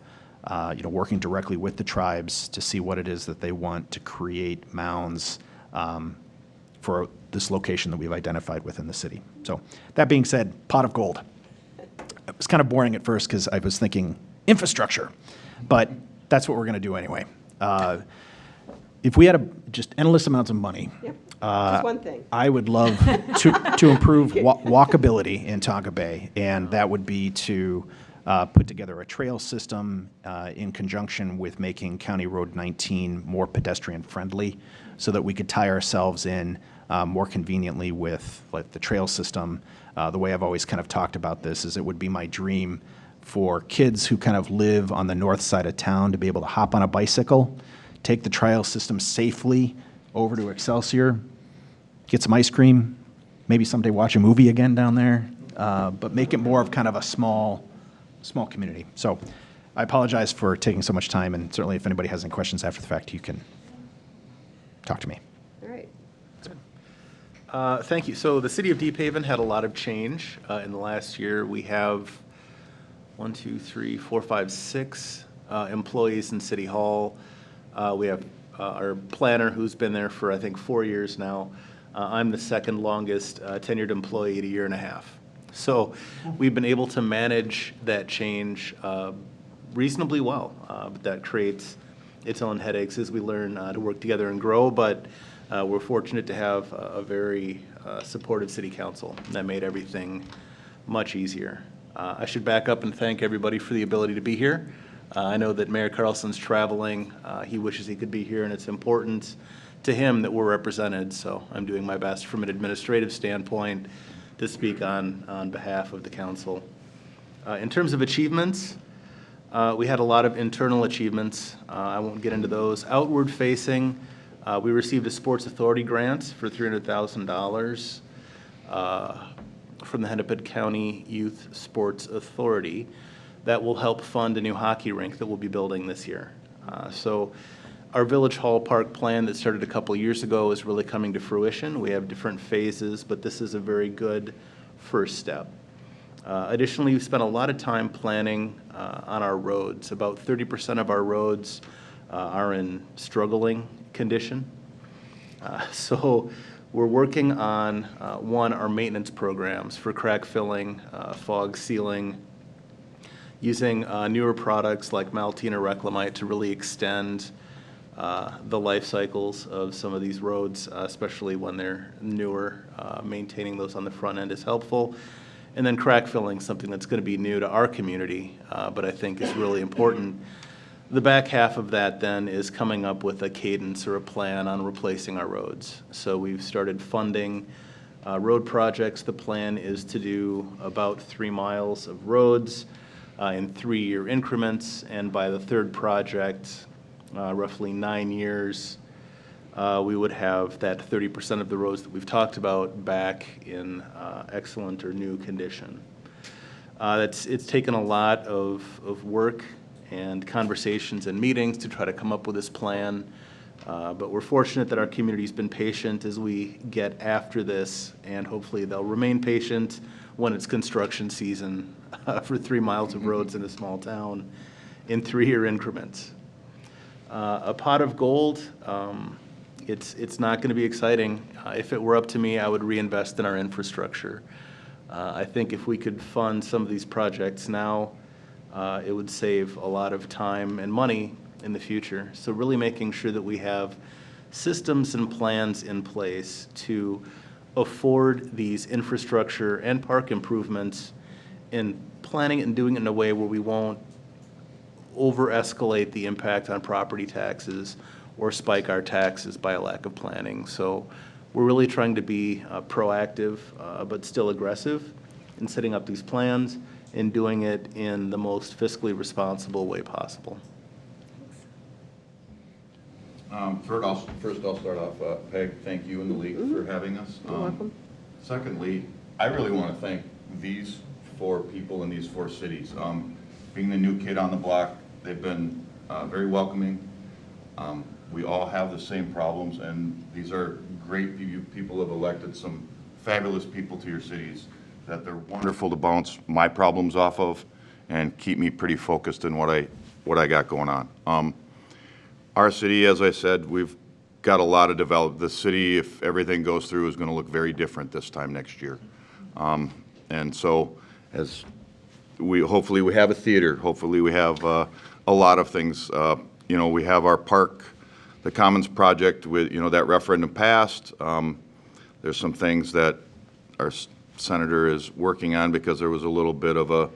working directly with the tribes to see what it is that they want to create mounds for this location that we've identified within the city. So that being said, pot of gold. It was kind of boring at first because I was thinking infrastructure, but that's what we're going to do anyway. If we had just endless amounts of money, Yep. Just one thing. I would love to improve walkability in Tonka Bay, and that would be to put together a trail system in conjunction with making County Road 19 more pedestrian friendly so that we could tie ourselves in more conveniently with like the trail system. The way I've always kind of talked about this is it would be my dream for kids who kind of live on the north side of town to be able to hop on a bicycle, take the trial system safely over to Excelsior, get some ice cream, maybe someday watch a movie again down there, but make it more of kind of a small community. So I apologize for taking so much time, and certainly if anybody has any questions after the fact, you can talk to me. All right. Thank you. So the city of Deephaven had a lot of change in the last year. We have 6 employees in City Hall. We have our planner who's been there for, I think, 4 years now. I'm the second longest tenured employee at 1.5 years. So we've been able to manage that change reasonably well. But that creates its own headaches as we learn to work together and grow. But we're fortunate to have a very supportive city council that made everything much easier. I should back up and thank everybody for the ability to be here. I know that Mayor Carlson's traveling. He wishes he could be here, and it's important to him that we're represented. So I'm doing my best from an administrative standpoint to speak on behalf of the council. In terms of achievements, we had a lot of internal achievements. I won't get into those. Outward facing, we received a Sports Authority grant for $300,000 from the Hennepin County Youth Sports Authority that will help fund a new hockey rink that we'll be building this year. So our Village Hall Park plan that started a couple years ago is really coming to fruition. We have different phases, but this is a very good first step. Additionally, we've spent a lot of time planning on our roads. About 30% of our roads are in struggling condition. So we're working on, our maintenance programs for crack filling, fog sealing, using newer products like Maltine or Reclamite to really extend the life cycles of some of these roads, especially when they're newer. Maintaining those on the front end is helpful. And then crack filling, something that's going to be new to our community, but I think is really important. The back half of that then is coming up with a cadence or a plan on replacing our roads. So we've started funding road projects. The plan is to do about 3 miles of roads in 3-year increments, and by the third project, roughly 9 years, we would have that 30% of the roads that we've talked about back in excellent or new condition. It's taken a lot of work and conversations and meetings to try to come up with this plan, but we're fortunate that our community's been patient as we get after this, and hopefully they'll remain patient when it's construction season for 3 miles of roads in a small town in 3-year increments. A pot of gold, it's not going to be exciting. If it were up to me, I would reinvest in our infrastructure. I think if we could fund some of these projects now, it would save a lot of time and money in the future. So really making sure that we have systems and plans in place to afford these infrastructure and park improvements, in planning and doing it in a way where we won't over-escalate the impact on property taxes or spike our taxes by a lack of planning. So we're really trying to be proactive but still aggressive in setting up these plans and doing it in the most fiscally responsible way possible. First, I'll start off, Peg, thank you and the league for having us. You're welcome. Secondly, I really want to thank these 4 people in these 4 cities. Being the new kid on the block, they've been very welcoming. We all have the same problems, and these are great people who have elected some fabulous people to your cities that they're wonderful to bounce my problems off of and keep me pretty focused in what I got going on. Our city, as I said, we've got a lot of developed. The city, if everything goes through, is going to look very different this time next year. And so as hopefully we have a theater, hopefully we have a lot of things. We have our park, the Commons project with, that referendum passed. There's some things that our senator is working on because there was a little bit of a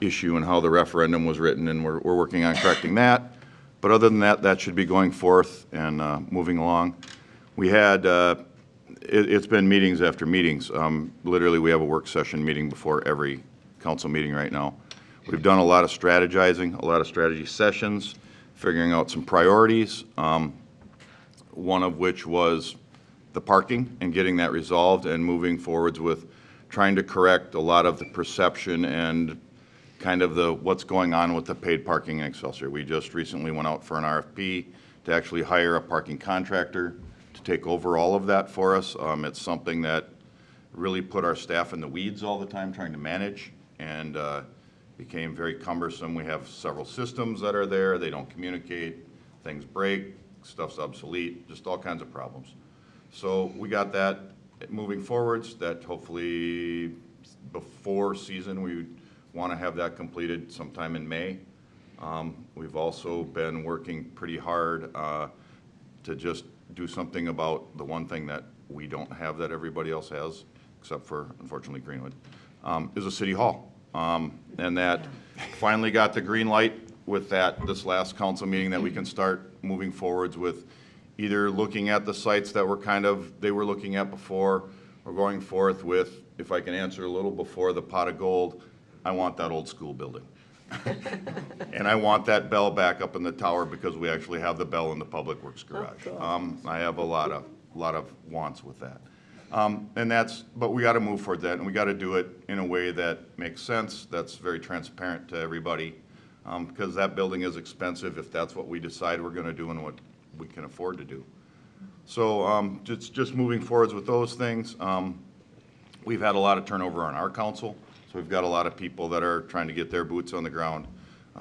issue in how the referendum was written, and we're working on correcting that. But other than that, that should be going forth and moving along. We had, it's been meetings after meetings. Literally, we have a work session meeting before every council meeting right now. We've done a lot of strategizing, a lot of strategy sessions, figuring out some priorities, one of which was the parking and getting that resolved and moving forwards with trying to correct a lot of the perception and kind of the what's going on with the paid parking in Excelsior. We just recently went out for an RFP to actually hire a parking contractor to take over all of that for us. It's something that really put our staff in the weeds all the time trying to manage, and became very cumbersome. We have several systems that are there. They don't communicate. Things break. Stuff's obsolete. Just all kinds of problems. So we got that moving forwards, that hopefully before season we want to have that completed sometime in May. We've also been working pretty hard to just do something about the one thing that we don't have that everybody else has, except for, unfortunately, Greenwood, is a city hall. And that finally got the green light with that this last council meeting that we can start moving forwards with either looking at the sites that were they were looking at before, or going forth with, if I can answer a little before the pot of gold, I want that old school building. And I want that bell back up in the tower because we actually have the bell in the Public Works garage. I have a lot of wants with that. But we got to move forward that, and we got to do it in a way that makes sense, that's very transparent to everybody, because that building is expensive if that's what we decide we're going to do and what we can afford to do. So just moving forwards with those things. We've had a lot of turnover on our council, so we've got a lot of people that are trying to get their boots on the ground.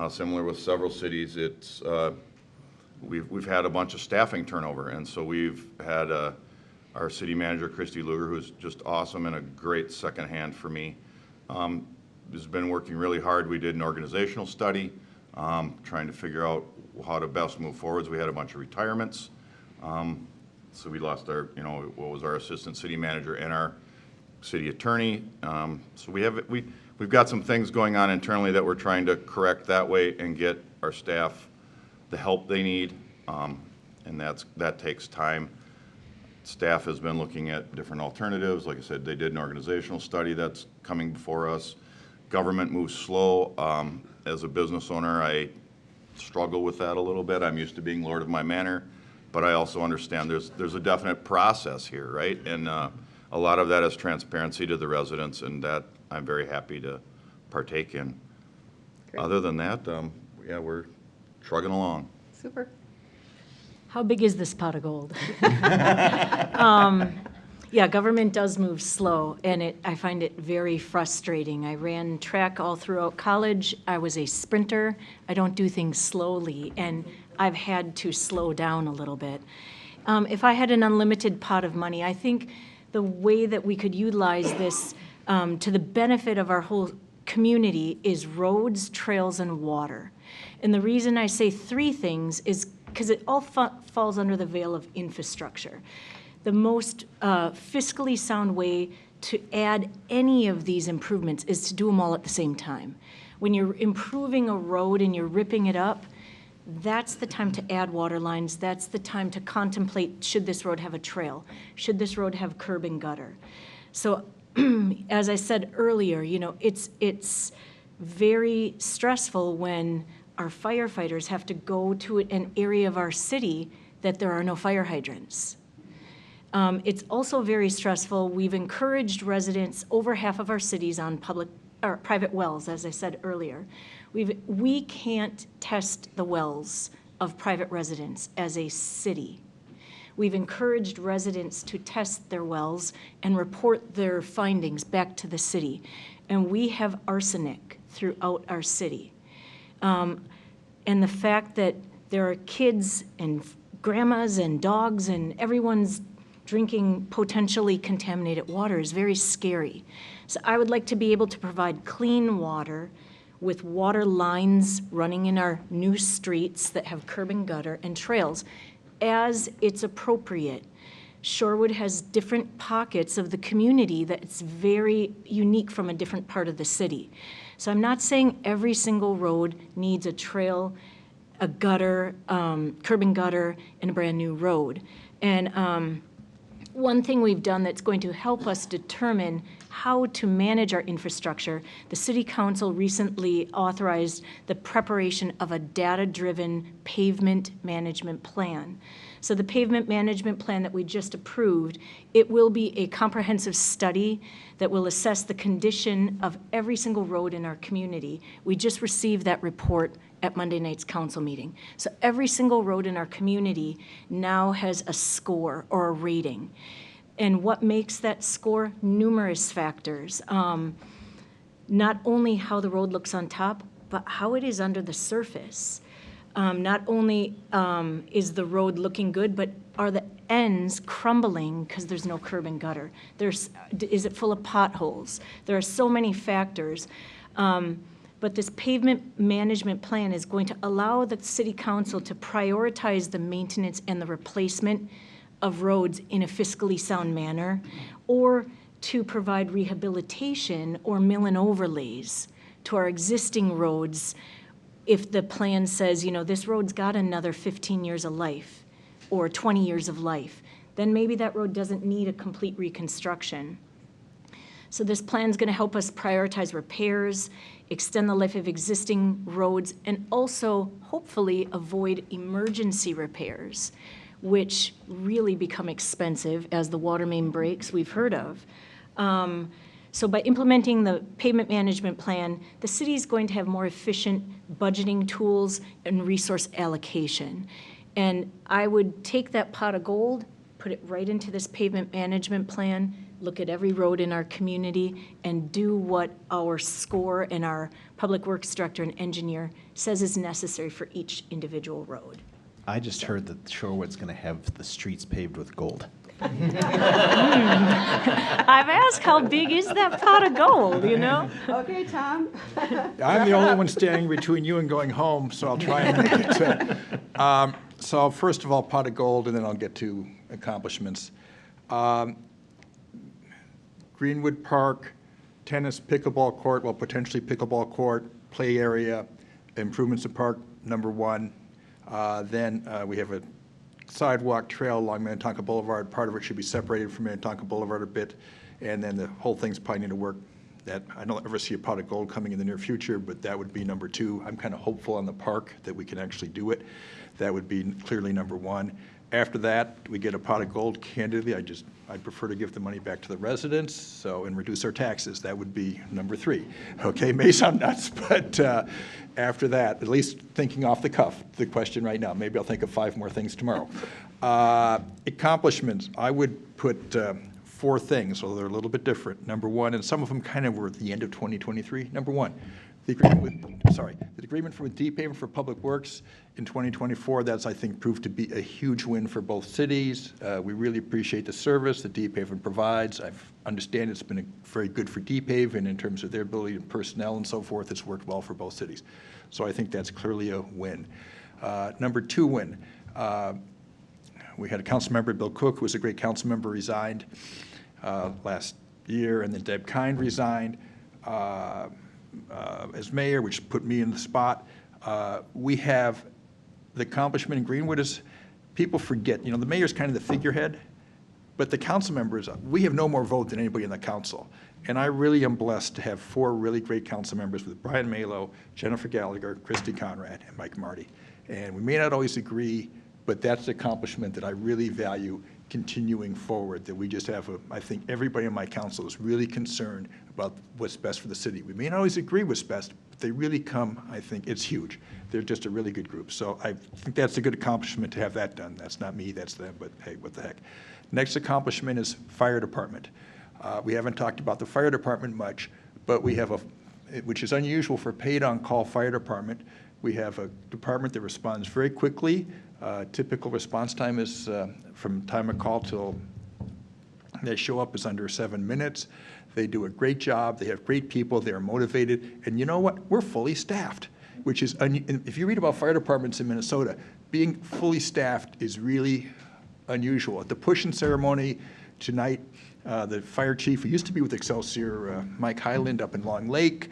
Similar with several cities, we've had a bunch of staffing turnover, and so we've had our city manager, Christy Luger, who's just awesome and a great second hand for me, has been working really hard. We did an organizational study, trying to figure out how to best move forwards. We had a bunch of retirements. So we lost our, what was our assistant city manager and our city attorney. So we've got some things going on internally that we're trying to correct that way and get our staff the help they need, and that takes time. Staff has been looking at different alternatives. Like I said, they did an organizational study that's coming before us. Government moves slow. As a business owner, I struggle with that a little bit. I'm used to being lord of my manor, but I also understand there's a definite process here, right? And a lot of that is transparency to the residents, and that I'm very happy to partake in. Great. Other than that, we're trugging along. Super. How big is this pot of gold? Yeah, government does move slow, and I find it very frustrating. I ran track all throughout college. I was a sprinter. I don't do things slowly, and I've had to slow down a little bit. If I had an unlimited pot of money, I think the way that we could utilize this to the benefit of our whole community is roads, trails, and water. And the reason I say three things is because it all falls under the veil of infrastructure. The most fiscally sound way to add any of these improvements is to do them all at the same time. When you're improving a road and you're ripping it up, that's the time to add water lines. That's the time to contemplate, should this road have a trail? Should this road have curb and gutter? So as I said earlier, it's very stressful when our firefighters have to go to an area of our city that there are no fire hydrants. It's also very stressful. We've encouraged residents, over half of our cities on private wells, as I said earlier. We can't test the wells of private residents as a city. We've encouraged residents to test their wells and report their findings back to the city. And we have arsenic throughout our city. And the fact that there are kids and grandmas and dogs and everyone's drinking potentially contaminated water is very scary. So I would like to be able to provide clean water with water lines running in our new streets that have curb and gutter and trails as it's appropriate. Shorewood has different pockets of the community that's very unique from a different part of the city. So I'm not saying every single road needs a trail, a gutter, curb and gutter, and a brand new road. And one thing we've done that's going to help us determine how to manage our infrastructure, the City Council recently authorized the preparation of a data-driven pavement management plan. So the pavement management plan that we just approved, it will be a comprehensive study that will assess the condition of every single road in our community. We just received that report at Monday night's council meeting. So every single road in our community now has a score or a rating. And what makes that score? Numerous factors. Not only how the road looks on top, but how it is under the surface. Not only is the road looking good, but are the ends crumbling because there's no curb and gutter? Is it full of potholes? There are so many factors. But this pavement management plan is going to allow the City Council to prioritize the maintenance and the replacement of roads in a fiscally sound manner, or to provide rehabilitation or mill and overlays to our existing roads if the plan says, you know, this road's got another 15 years of life or 20 years of life, then maybe that road doesn't need a complete reconstruction. So this plan is going to help us prioritize repairs, extend the life of existing roads, and also hopefully avoid emergency repairs, which really become expensive as the water main breaks we've heard of. So by implementing the pavement management plan, the city is going to have more efficient budgeting tools and resource allocation. And I would take that pot of gold, put it right into this pavement management plan, look at every road in our community, and do what our SCORE and our public works director and engineer says is necessary for each individual road. I just heard that Shorewood's going to have the streets paved with gold. I've asked how big is that pot of gold, you know? Okay, Tom? I'm the only one standing between you and going home, so I'll try and make it. So first of all, pot of gold, and then I'll get to accomplishments. Greenwood Park, tennis, pickleball court, well, potentially pickleball court, play area, improvements to park, number one. Then we have a sidewalk trail along Minnetonka Boulevard. Part of it should be separated from Minnetonka Boulevard a bit, and then the whole thing's probably need to work. That I don't ever see a pot of gold coming in the near future, but that would be number two. I'm kind of hopeful on the park that we can actually do it. That would be clearly number one. After that, we get a pot of gold. Candidly, I'd prefer to give the money back to the residents, and reduce our taxes. That would be number three. Okay, may sound nuts, but after that, at least thinking off the cuff, the question right now. Maybe I'll think of 5 more things tomorrow. Accomplishments, I would put 4 things, although they're a little bit different. Number one, and some of them kind of were at the end of 2023. Number one, the agreement with Deephaven for Public Works in 2024, that's, I think, proved to be a huge win for both cities. We really appreciate the service that Deephaven provides. I understand it's been very good for Deephaven in terms of their ability and personnel and so forth. It's worked well for both cities. So I think that's clearly a win. Number 2 win, we had a council member, Bill Cook, who was a great council member, resigned last year, and then Deb Kind resigned as mayor, which put me in the spot. We have the accomplishment in Greenwood is people forget, you know, the mayor's kind of the figurehead, but the council members, we have no more vote than anybody in the council. And I really am blessed to have 4 really great council members with Brian Malo, Jennifer Gallagher, Christy Conrad, and Mike Marty. And we may not always agree, but that's the accomplishment that I really value continuing forward, that we just have I think everybody on my council is really concerned about what's best for the city. We may not always agree what's best, but they really come, I think, it's huge. They're just a really good group. So I think that's a good accomplishment to have that done. That's not me, that's them, but hey, what the heck. Next accomplishment is fire department. We haven't talked about the fire department much, but we have which is unusual for paid-on-call fire department. We have a department that responds very quickly. Typical response time is from time of call till they show up is under 7 minutes. They do a great job. They have great people. They're motivated. And you know what? We're fully staffed, which is, if you read about fire departments in Minnesota, being fully staffed is really unusual. At the push-in ceremony tonight, the fire chief, who used to be with Excelsior, Mike Highland up in Long Lake,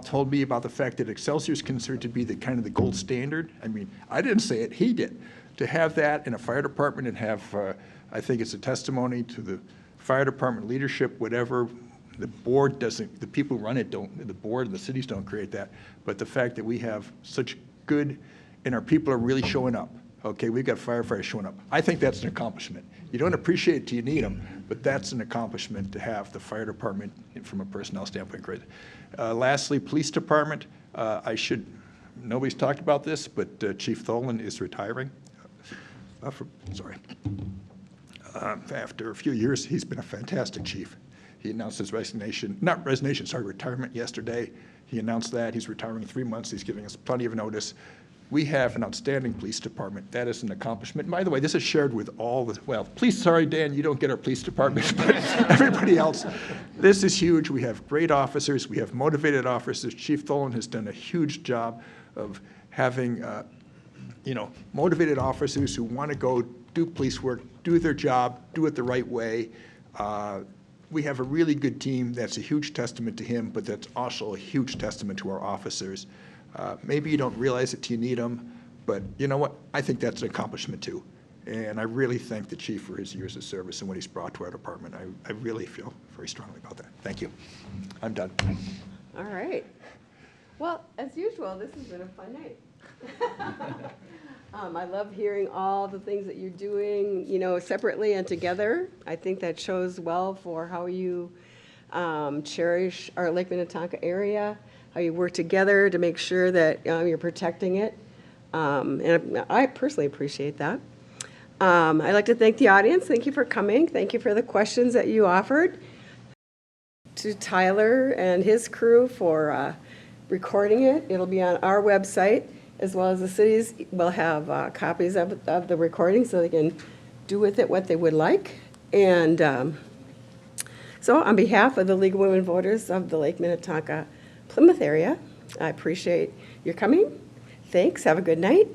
told me about the fact that Excelsior is considered to be the kind of the gold standard. I mean, I didn't say it, he did. To have that in a fire department and have, I think it's a testimony to the fire department leadership, whatever. The board doesn't, the people who run it don't, the board and the cities don't create that. But the fact that we have such good, and our people are really showing up. Okay, we've got firefighters showing up. I think that's an accomplishment. You don't appreciate it till you need them, but that's an accomplishment to have the fire department from a personnel standpoint. Great. Lastly, police department. Nobody's talked about this, but Chief Tholen is retiring. After a few years, he's been a fantastic chief. He announced his retirement yesterday. He announced that he's retiring in 3 months. He's giving us plenty of notice. We have an outstanding police department. That is an accomplishment. And by the way, this is shared with all the, well, police, sorry, Dan, you don't get our police department, but everybody else. This is huge. We have great officers. We have motivated officers. Chief Tholen has done a huge job of having, motivated officers who want to go do police work, do their job, do it the right way. We have a really good team. That's a huge testament to him, but that's also a huge testament to our officers. Maybe you don't realize it till you need them, but you know what? I think that's an accomplishment too. And I really thank the chief for his years of service and what he's brought to our department. I really feel very strongly about that. Thank you. I'm done. All right. Well, as usual, this has been a fun night. I love hearing all the things that you're doing, separately and together. I think that shows well for how you cherish our Lake Minnetonka area, how you work together to make sure that you're protecting it. And I personally appreciate that. I'd like to thank the audience. Thank you for coming. Thank you for the questions that you offered. To Tyler and his crew for recording it. It'll be on our website, as well as the cities will have copies of the recording so they can do with it what they would like. And so on behalf of the League of Women Voters of the Lake Minnetonka Plymouth area, I appreciate your coming. Thanks. Have a good night.